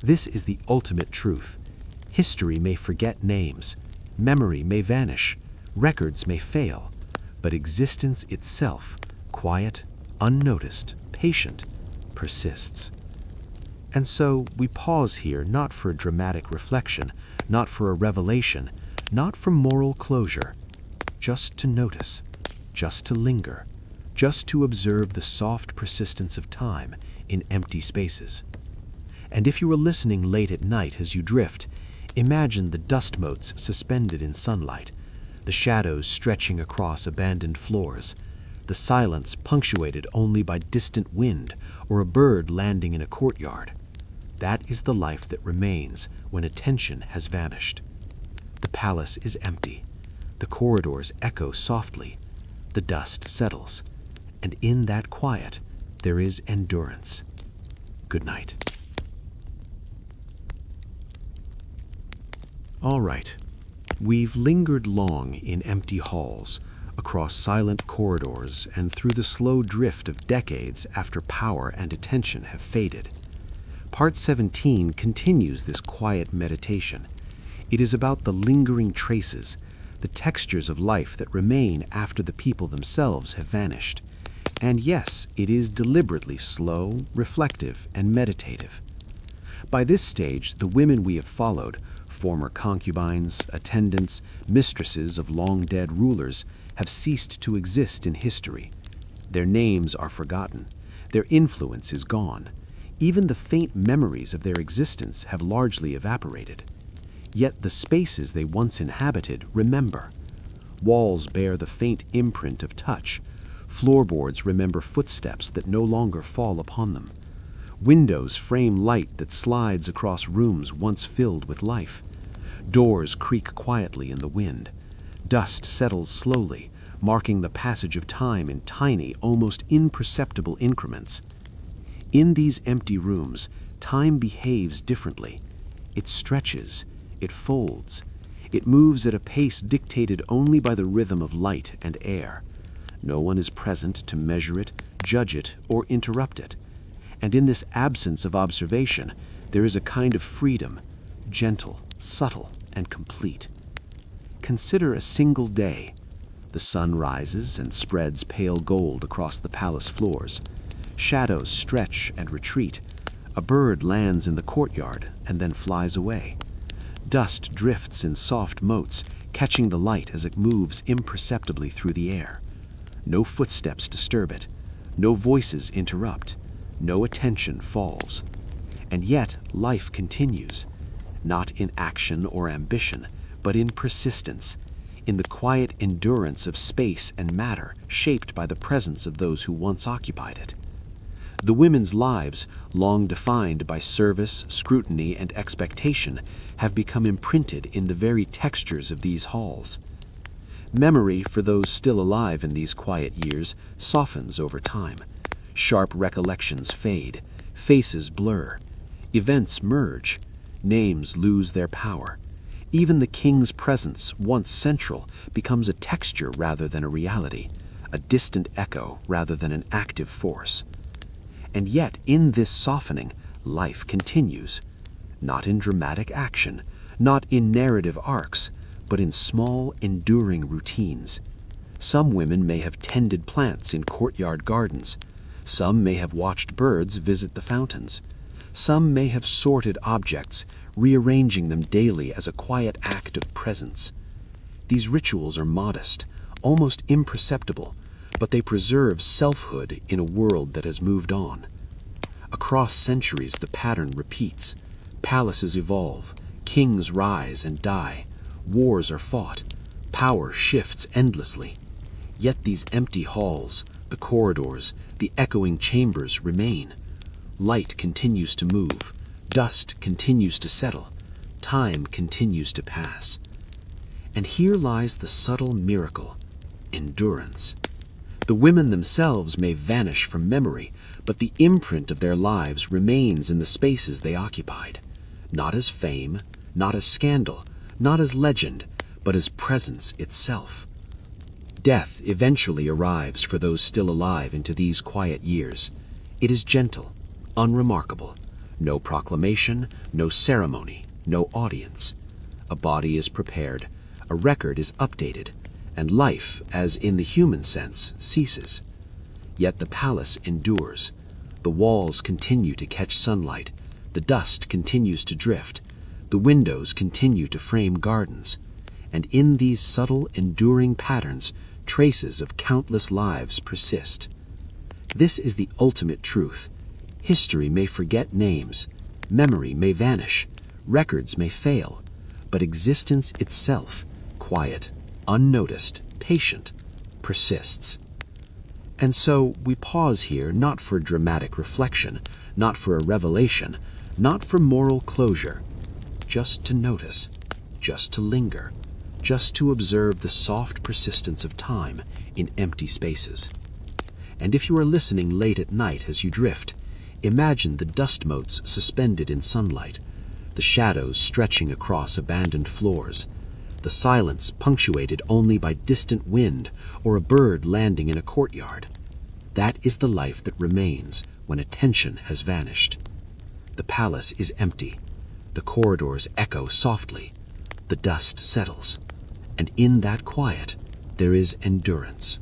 S3: This is the ultimate truth. History may forget names, memory may vanish, records may fail, but existence itself, quiet, unnoticed, patient, persists. And so we pause here not for a dramatic reflection, not for a revelation, not for moral closure, just to notice, just to linger, just to observe the soft persistence of time in empty spaces. And if you are listening late at night as you drift, imagine the dust motes suspended in sunlight, the shadows stretching across abandoned floors, the silence punctuated only by distant wind or a bird landing in a courtyard. That is the life that remains when attention has vanished. The palace is empty. The corridors echo softly. The dust settles. And in that quiet, there is endurance. Good night. All right. We've lingered long in empty halls, across silent corridors, and through the slow drift of decades after power and attention have faded. Part 17 continues this quiet meditation. It is about the lingering traces, the textures of life that remain after the people themselves have vanished. And yes, it is deliberately slow, reflective, and meditative. By this stage, the women we have followed, former concubines, attendants, mistresses of long-dead rulers, have ceased to exist in history. Their names are forgotten. Their influence is gone. Even the faint memories of their existence have largely evaporated. Yet the spaces they once inhabited remember. Walls bear the faint imprint of touch. Floorboards remember footsteps that no longer fall upon them. Windows frame light that slides across rooms once filled with life.
S2: Doors creak quietly in the wind. Dust settles slowly, marking the passage of time in tiny, almost imperceptible increments. In these empty rooms, time behaves differently. It stretches, it folds, it moves at a pace dictated only by the rhythm of light and air. No one is present to measure it, judge it, or interrupt it. And in this absence of observation, there is a kind of freedom, gentle, subtle, and complete. Consider a single day. The sun rises and spreads pale gold across the palace floors. Shadows stretch and retreat. A bird lands in the courtyard and then flies away. Dust drifts in soft motes, catching the light as it moves imperceptibly through the air. No footsteps disturb it. No voices interrupt. No attention falls. And yet life continues, not in action or ambition, but in persistence, in the quiet endurance of space and matter shaped by the presence of those who once occupied it. The women's lives, long defined by service, scrutiny, and expectation, have become imprinted in the very textures of these halls. Memory for those still alive in these quiet years softens over time. Sharp recollections fade, faces blur, events merge, names lose their power. Even the king's presence, once central, becomes a texture rather than a reality, a distant echo rather than an active force. And yet, in this softening, life continues, not in dramatic action, not in narrative arcs, but in small, enduring routines. Some women may have tended plants in courtyard gardens. Some may have watched birds visit the fountains. Some may have sorted objects, rearranging them daily as a quiet act of presence. These rituals are modest, almost imperceptible, but they preserve selfhood in a world that has moved on. Across centuries, the pattern repeats. Palaces evolve, kings rise and die, wars are fought, power shifts endlessly. Yet these empty halls, the corridors, the echoing chambers remain. Light continues to move, dust continues to settle, time continues to pass. And here lies the subtle miracle: endurance. The women themselves may vanish from memory, but the imprint of their lives remains in the spaces they occupied, not as fame, not as scandal, not as legend, but as presence itself. Death eventually arrives for those still alive into these quiet years. It is gentle, unremarkable. No proclamation, no ceremony, no audience. A body is prepared, a record is updated, and life, as in the human sense, ceases. Yet the palace endures. The walls continue to catch sunlight, the dust continues to drift, the windows continue to frame gardens, and in these subtle, enduring patterns, traces of countless lives persist. This is the ultimate truth. History may forget names, memory may vanish, records may fail, but existence itself, quiet, unnoticed, patient, persists. And so we pause here not for dramatic reflection, not for a revelation, not for moral closure, just to notice, just to linger, just to observe the soft persistence of time in empty spaces. And if you are listening late at night as you drift, imagine the dust motes suspended in sunlight, the shadows stretching across abandoned floors, the silence punctuated only by distant wind or a bird landing in a courtyard. That is the life that remains when attention has vanished. The palace is empty. The corridors echo softly. The dust settles. And in that quiet, there is endurance.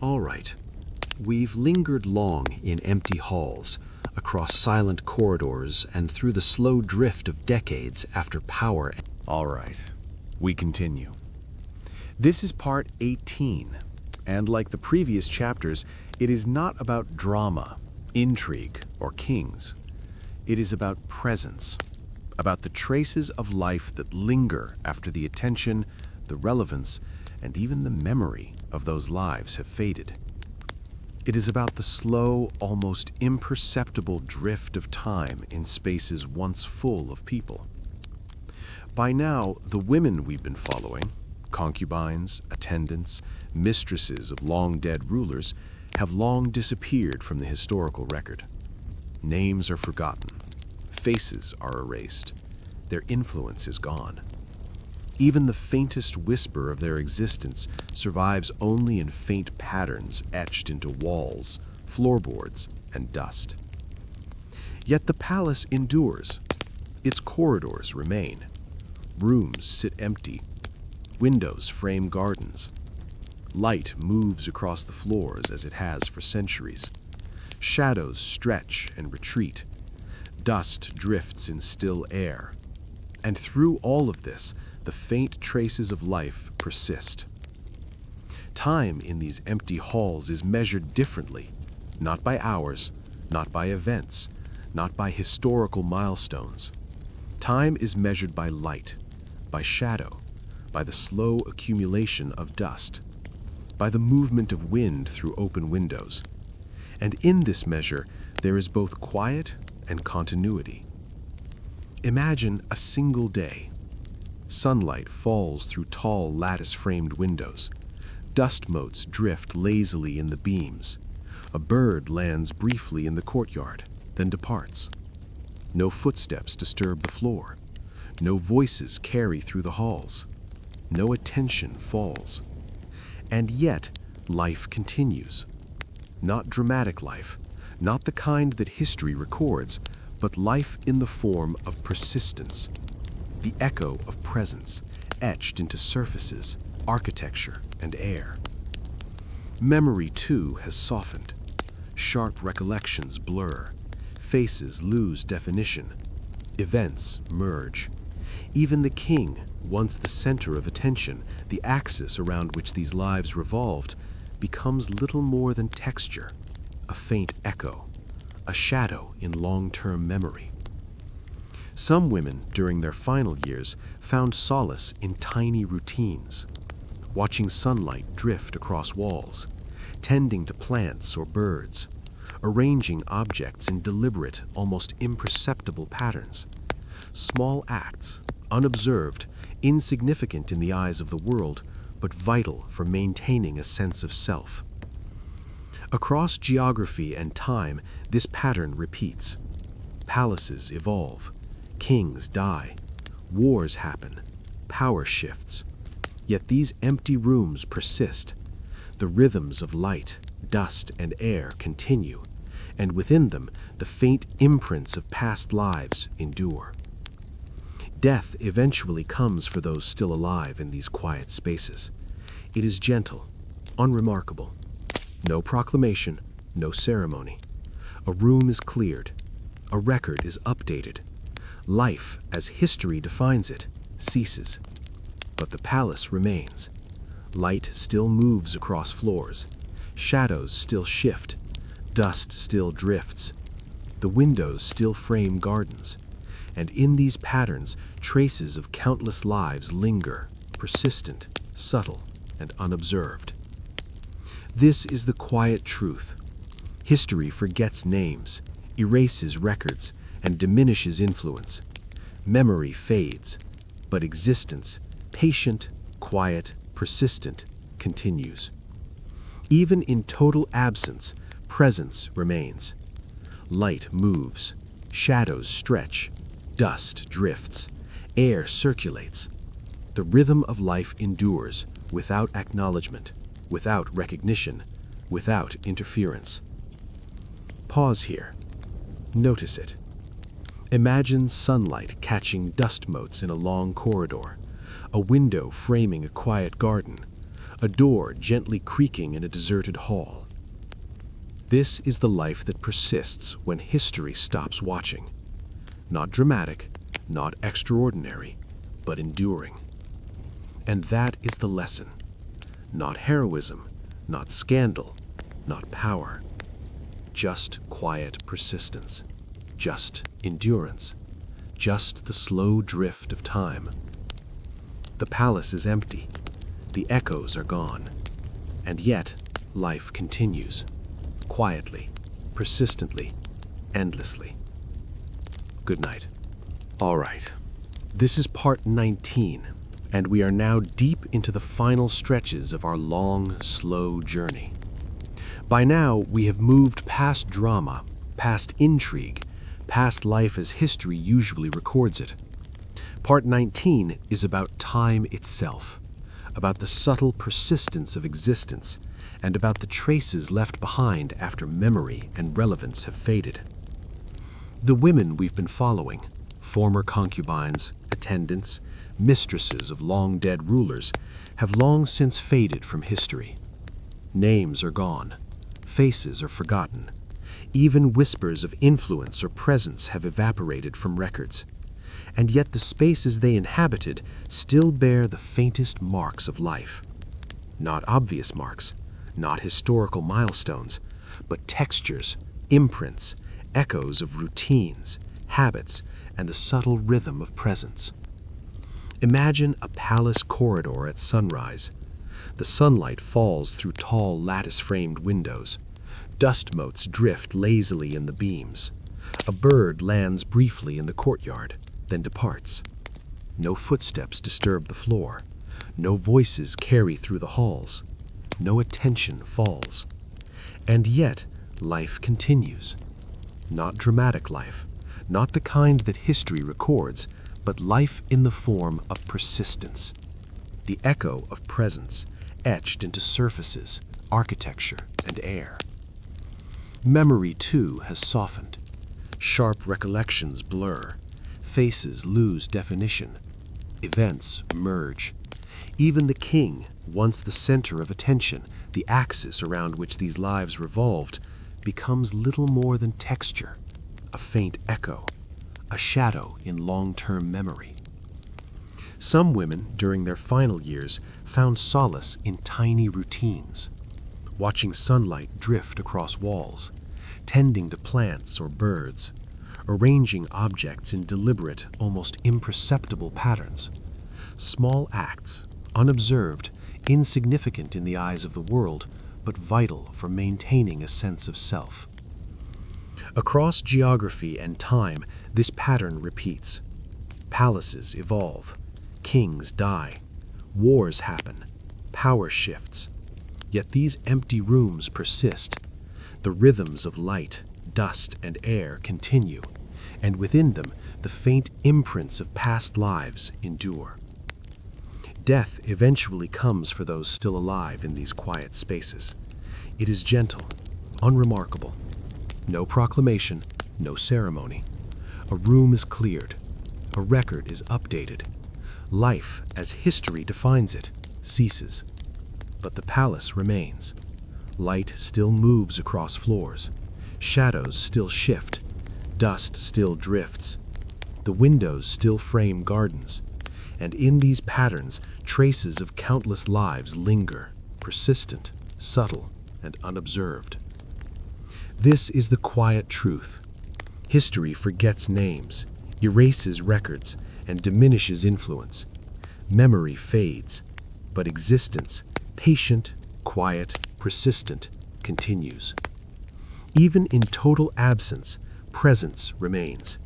S2: All right. We've lingered long in empty halls, across silent corridors, and through the slow drift of decades after power.
S1: All right, we continue. This is part 18, and like the previous chapters, it is not about drama, intrigue, or kings. It is about presence, about the traces of life that linger after the attention, the relevance, and even the memory of those lives have faded. It is about the slow, almost imperceptible drift of time in spaces once full of people. By now, the women we've been following, concubines, attendants, mistresses of long-dead rulers, have long disappeared from the historical record. Names are forgotten, faces are erased, their influence is gone. Even the faintest whisper of their existence survives only in faint patterns etched into walls, floorboards, and dust. Yet the palace endures. Its corridors remain. Rooms sit empty. Windows frame gardens. Light moves across the floors as it has for centuries. Shadows stretch and retreat. Dust drifts in still air. And through all of this, the faint traces of life persist. Time in these empty halls is measured differently, not by hours, not by events, not by historical milestones. Time is measured by light, by shadow, by the slow accumulation of dust, by the movement of wind through open windows. And in this measure, there is both quiet and continuity. Imagine a single day. Sunlight falls through tall lattice-framed windows. Dust motes drift lazily in the beams. A bird lands briefly in the courtyard, then departs. No footsteps disturb the floor. No voices carry through the halls. No attention falls. And yet, life continues. Not dramatic life, not the kind that history records, but life in the form of persistence. The echo of presence, etched into surfaces, architecture, and air. Memory, too, has softened. Sharp recollections blur. Faces lose definition. Events merge. Even the king, once the center of attention, the axis around which these lives revolved, becomes little more than texture, a faint echo, a shadow in long-term memory. Some women, during their final years, found solace in tiny routines, watching sunlight drift across walls, tending to plants or birds, arranging objects in deliberate, almost imperceptible patterns. Small acts, unobserved, insignificant in the eyes of the world, but vital for maintaining a sense of self. Across geography and time, this pattern repeats. Palaces evolve. Kings die, wars happen, power shifts. Yet these empty rooms persist. The rhythms of light, dust, and air continue, and within them the faint imprints of past lives endure. Death eventually comes for those still alive in these quiet spaces. It is gentle, unremarkable. No proclamation, no ceremony. A room is cleared. A record is updated. Life, as history defines it, ceases. But the palace remains. Light still moves across floors. Shadows still shift. Dust still drifts. The windows still frame gardens. And in these patterns, traces of countless lives linger, persistent, subtle, and unobserved. This is the quiet truth. History forgets names, erases records, and diminishes influence. Memory fades, but existence, patient, quiet, persistent, continues. Even in total absence, presence remains. Light moves, shadows stretch, dust drifts, air circulates. The rhythm of life endures without acknowledgement, without recognition, without interference. Pause here. Notice it. Imagine sunlight catching dust motes in a long corridor, a window framing a quiet garden, a door gently creaking in a deserted hall. This is the life that persists when history stops watching. Not dramatic, not extraordinary, but enduring. And that is the lesson. Not heroism, not scandal, not power. Just quiet persistence. Just endurance. Just the slow drift of time. The palace is empty. The echoes are gone. And yet, life continues.
S2: quietly, persistently, endlessly. Good night. All right, this is part 19, and we are now deep into the final stretches of our long, slow journey. By now, we have moved past drama, past intrigue, past life as history usually records it. Part 19 is about time itself, about the subtle persistence of existence, and about the traces left behind after memory and relevance have faded. The women we've been following, former concubines, attendants, mistresses of long-dead rulers, have long since faded from history. Names are gone, faces are forgotten. Even whispers of influence or presence have evaporated from records. And yet the spaces they inhabited still bear the faintest marks of life. Not obvious marks, not historical milestones, but textures, imprints, echoes of routines, habits, and the subtle rhythm of presence. Imagine a palace corridor at sunrise. The sunlight falls through tall lattice-framed windows. Dust motes drift lazily in the beams. A bird lands briefly in the courtyard, then departs. No footsteps disturb the floor. No voices carry through the halls. No attention falls. And yet, life continues. Not dramatic life, not the kind that history records, but life in the form of persistence. The echo of presence, etched into surfaces, architecture, and air. Memory, too, has softened. Sharp recollections blur. Faces lose definition. Events merge. Even the king, once the center of attention, the axis around which these lives revolved, becomes little more than texture, a faint echo, a shadow in long-term memory. Some women, during their final years, found solace in tiny routines, watching sunlight drift across walls, tending to plants or birds, arranging objects in deliberate, almost imperceptible patterns. Small acts, unobserved, insignificant in the eyes of the world, but vital for maintaining a sense of self. Across geography and time, this pattern repeats. Palaces evolve, kings die, wars happen, power shifts. Yet these empty rooms persist. The rhythms of light, dust, and air continue, and within them the faint imprints of past lives endure. Death eventually comes for those still alive in these quiet spaces. It is gentle, unremarkable. No proclamation, no ceremony. A room is cleared. A record is updated. Life, as history defines it, ceases. But the palace remains. Light still moves across floors. Shadows still shift. Dust still drifts. The windows still frame gardens. And in these patterns, traces of countless lives linger, persistent, subtle, and unobserved. This is the quiet truth. History forgets names, erases records, and diminishes influence. Memory fades, but existence, patient, quiet, persistent, continues. Even in total absence, presence remains.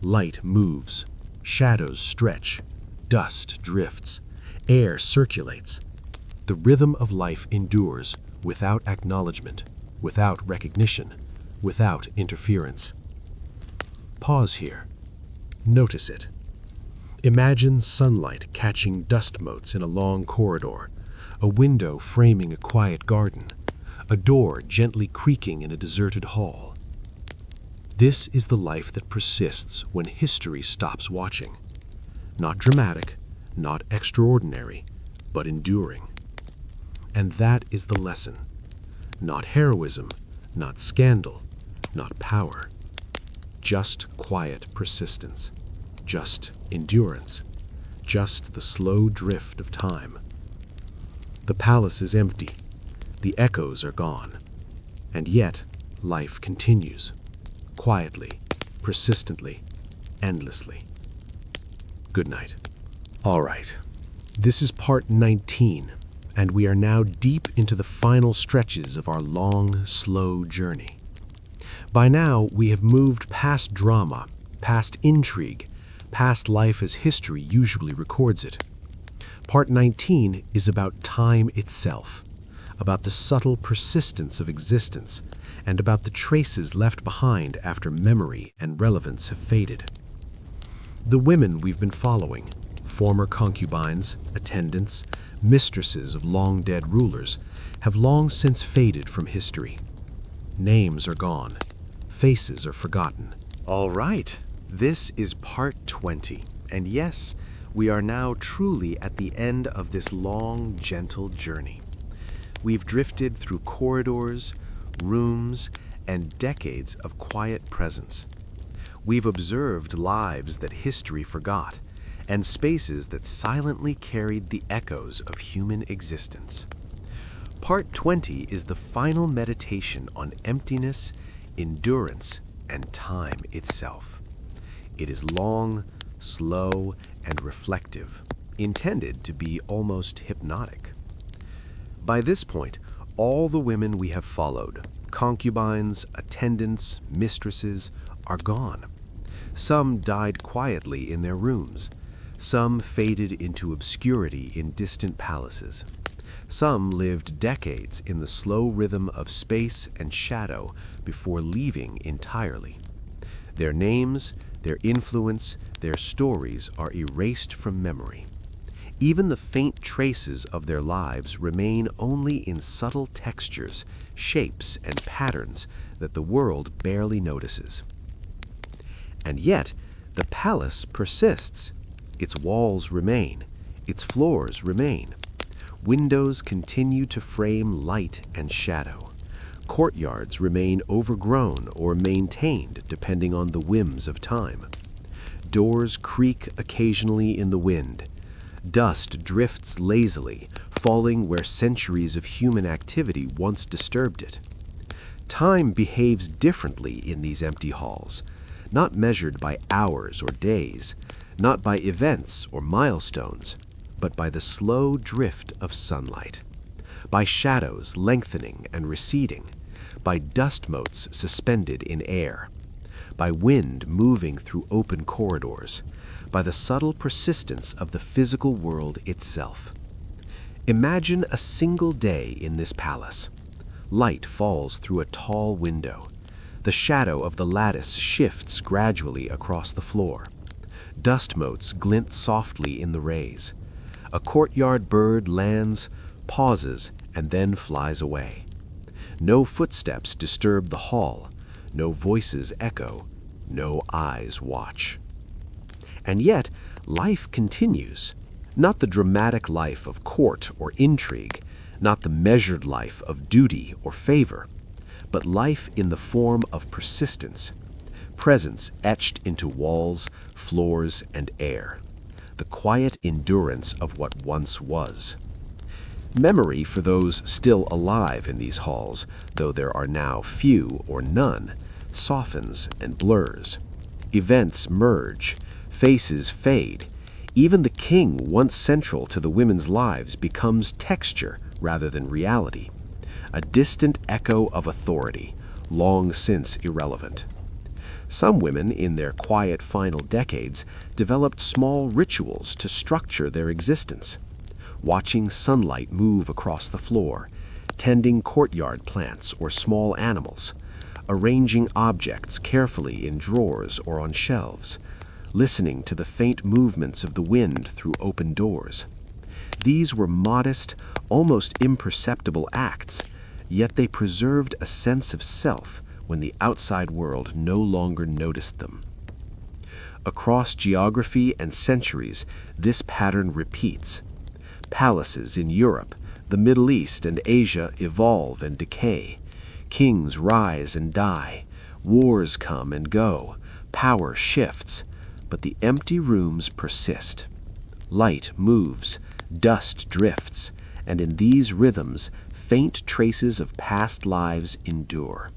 S2: Light moves, shadows stretch, dust drifts, air circulates. The rhythm of life endures without acknowledgement, without recognition, without interference. Pause here. Notice it. Imagine sunlight catching dust motes in a long corridor, a window framing a quiet garden, a door gently creaking in a deserted hall. This is the life that persists when history stops watching. Not dramatic, not extraordinary, but enduring. And that is the lesson. Not heroism, not scandal, not power. Just quiet persistence. Just endurance. Just the slow drift of time. The palace is empty. The echoes are gone. And yet, life continues. Quietly, persistently, endlessly. Good night. All right. This is part 19,
S3: and we are now deep into the final stretches of our long, slow journey. By now, we have moved past drama, past intrigue, past life as history usually records it. Part 19 is about time itself, about the subtle persistence of existence, and about the traces left behind after memory and relevance have faded. The women we've been following, former concubines, attendants, mistresses of long-dead rulers, have long since faded from history. Names are gone. Faces are forgotten.
S1: All right, this is part 20, and yes, we are now truly at the end of this long, gentle journey. We've drifted through corridors, rooms, and decades of quiet presence. We've observed lives that history forgot, and spaces that silently carried the echoes of human existence. Part 20 is the final meditation on emptiness, endurance, and time itself. It is long, slow, and reflective, intended to be almost hypnotic. By this point, all the women we have followed, concubines, attendants, mistresses, are gone. Some died quietly in their rooms. Some faded into obscurity in distant palaces. Some lived decades in the slow rhythm of space and shadow before leaving entirely. Their names, their influence, their stories are erased from memory. Even the faint traces of their lives remain only in subtle textures, shapes, and patterns that the world barely notices. And yet, the palace persists. Its walls remain. Its floors remain. Windows continue to frame light and shadow. Courtyards remain overgrown or maintained depending on the whims of time. Doors creak occasionally in the wind. Dust drifts lazily, falling where centuries of human activity once disturbed it. Time behaves differently in these empty halls, not measured by hours or days, not by events or milestones, but by the slow drift of sunlight, by shadows lengthening and receding, by dust motes suspended in air, by wind moving through open corridors, by the subtle persistence of the physical world itself. Imagine a single day in this palace. Light falls through a tall window. The shadow of the lattice shifts gradually across the floor. Dust motes glint softly in the rays. A courtyard bird lands, pauses, and then flies away. No footsteps disturb the hall. No voices echo. No eyes watch. And yet, life continues. Not the dramatic life of court or intrigue, not the measured life of duty or favor, but life in the form of persistence, presence etched into walls, floors, and air, the quiet endurance of what once was. Memory for those still alive in these halls, though there are now few or none, softens and blurs. Events merge, faces fade. Even the king once central to the women's lives becomes texture rather than reality, a distant echo of authority, long since irrelevant. Some women, in their quiet final decades, developed small rituals to structure their existence, watching sunlight move across the floor, tending courtyard plants or small animals, arranging objects carefully in drawers or on shelves, listening to the faint movements of the wind through open doors. These were modest, almost imperceptible acts, yet they preserved a sense of self when the outside world no longer noticed them. Across geography and centuries, this pattern repeats. Palaces in Europe, the Middle East, and Asia evolve and decay. Kings rise and die. Wars come and go. Power shifts. But the empty rooms persist. Light moves, dust drifts, and in these rhythms, faint traces of past lives endure.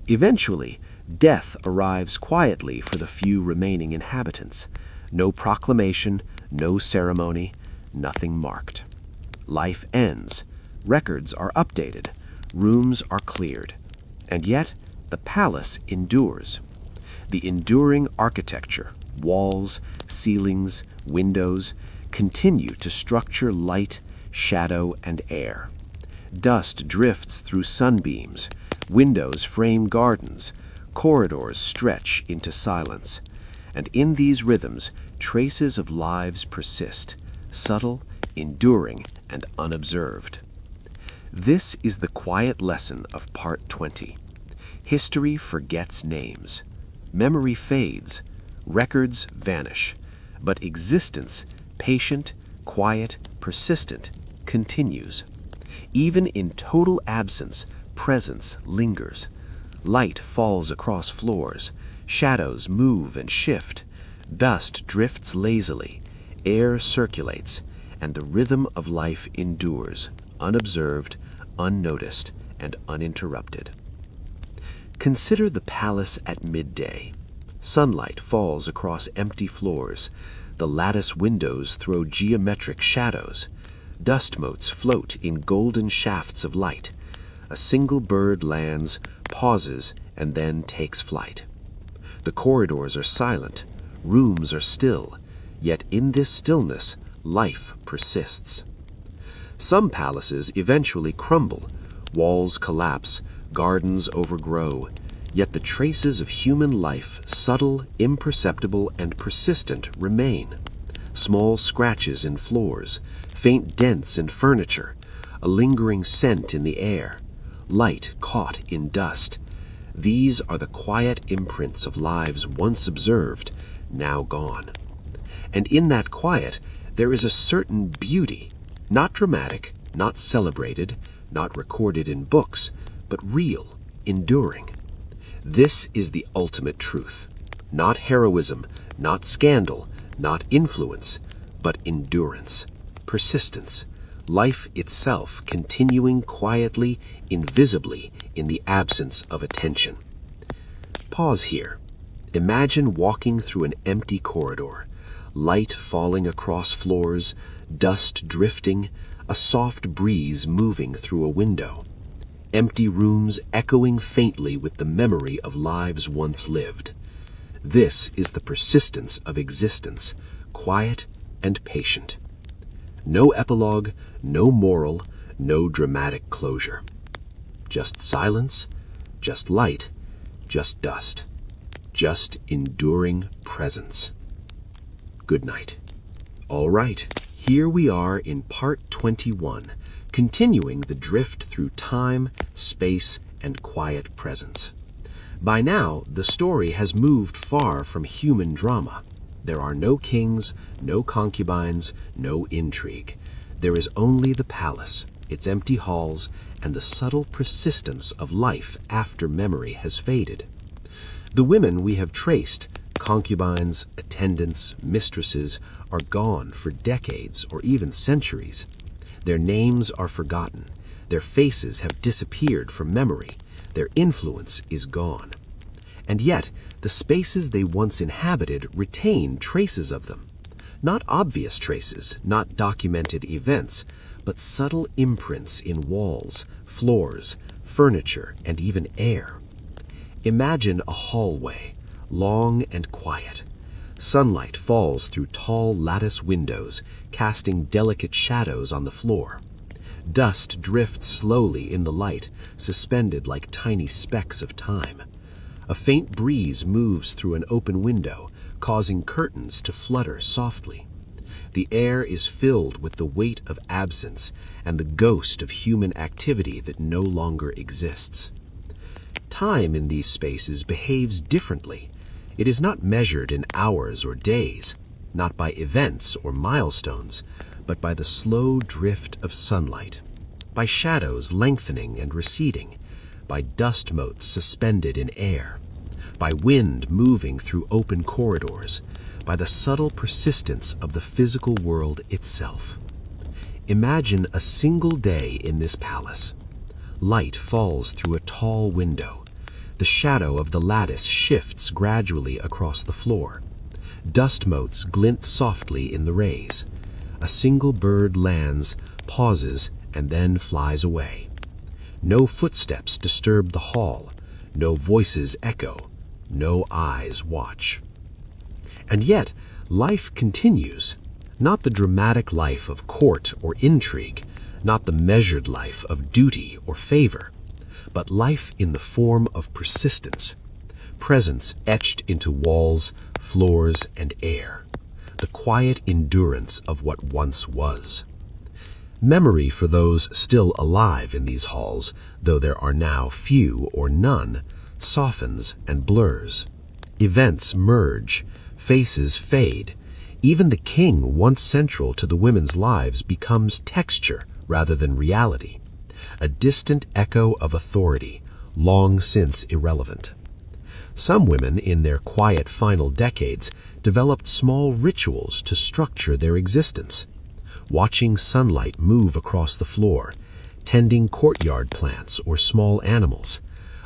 S1: Eventually, death arrives quietly for the few remaining inhabitants. No proclamation, no ceremony, nothing marked.
S2: Life ends. Records are updated. Rooms are cleared. And yet, the palace endures. The enduring architecture, walls, ceilings, windows, continue to structure light, shadow, and air. Dust drifts through sunbeams. Windows frame gardens. Corridors stretch into silence. And in these rhythms, traces of lives persist, subtle, enduring, and unobserved. This is the quiet lesson of Part 20. History forgets names. Memory fades. Records vanish. But existence, patient, quiet, persistent, continues. Even in total absence, presence lingers. Light falls across floors. Shadows move and shift. Dust drifts lazily. Air circulates. And the rhythm of life endures, unobserved, unnoticed, and uninterrupted. Consider the palace at midday. Sunlight falls across empty floors. The lattice windows throw geometric shadows. Dust motes float in golden shafts of light. A single bird lands, pauses, and then takes flight. The corridors are silent. Rooms are still. Yet in this stillness, life persists. Some palaces eventually crumble. Walls collapse. Gardens overgrow. Yet the traces of human life, subtle, imperceptible, and persistent, remain. Small scratches in floors, faint dents in furniture, a lingering scent in the air, light caught in dust. These are the quiet imprints of lives once observed, now gone. And in that quiet, there is a certain beauty, not dramatic, not celebrated, not recorded in books, but real, enduring. This is the ultimate truth. Not heroism, not scandal, not influence, but endurance, persistence, life itself continuing quietly, invisibly, in the absence of attention. Pause here. Imagine walking through an empty corridor, light falling across floors, dust drifting, a soft breeze moving through a window. Empty rooms echoing faintly with the memory of lives once lived. This is the persistence of existence, quiet and patient. No epilogue, no moral, no dramatic closure. Just silence, just light, just dust. Just enduring presence. Good night. All right, here we are in Part 21, continuing the drift through time, space, and quiet presence. By now, the story has moved far from human drama. There are no kings, no concubines, no intrigue. There is only the palace, its empty halls, and the subtle persistence of life after memory has faded. The women we have traced, concubines, attendants, mistresses, are gone for decades or even centuries. Their names are forgotten. Their faces have disappeared from memory. Their influence is gone. And yet, the spaces they once inhabited retain traces of them. Not obvious traces, not documented events, but subtle imprints in walls, floors, furniture, and even air. Imagine a hallway, long and quiet. Sunlight falls through tall lattice windows, casting delicate shadows on the floor. Dust drifts slowly in the light, suspended like tiny specks of time. A faint breeze moves through an open window, causing curtains to flutter softly. The air is filled with the weight of absence and the ghost of human activity that no longer exists. Time in these spaces behaves differently. It is not measured in hours or days, not by events or milestones, but by the slow drift of sunlight, by shadows lengthening and receding, by dust motes suspended in air, by wind moving through open corridors, by the subtle persistence of the physical world itself. Imagine a single day in this palace. Light falls through a tall window. The shadow of the lattice shifts gradually across the floor. Dust motes glint softly in the rays. A single bird lands,
S3: pauses, and then flies away. No footsteps disturb the hall, no voices echo, no eyes watch. And yet, life continues, not the dramatic life of court or intrigue, not the measured life of duty or favor, but life in the form of persistence, presence etched into walls, floors, and air, the quiet endurance of what once was. Memory for those still alive in these halls, though there are now few or none, softens and blurs. Events merge, faces fade. Even the king once central to the women's lives becomes texture rather than reality, a distant echo of authority, long since irrelevant. Some women in their quiet final decades developed small rituals to structure their existence. Watching sunlight move across the floor, tending courtyard plants or small animals,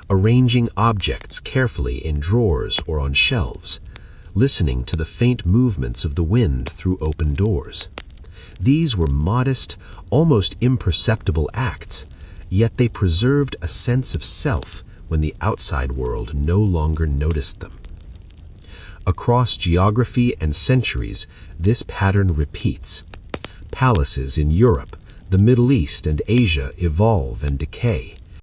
S3: arranging objects carefully in drawers or on shelves, listening to the faint movements of the wind through open doors. These were modest, almost imperceptible acts, yet they preserved a sense of self when the outside world no longer noticed them. Across geography and centuries, this pattern repeats. Palaces in Europe, the Middle East, and Asia evolve and decay,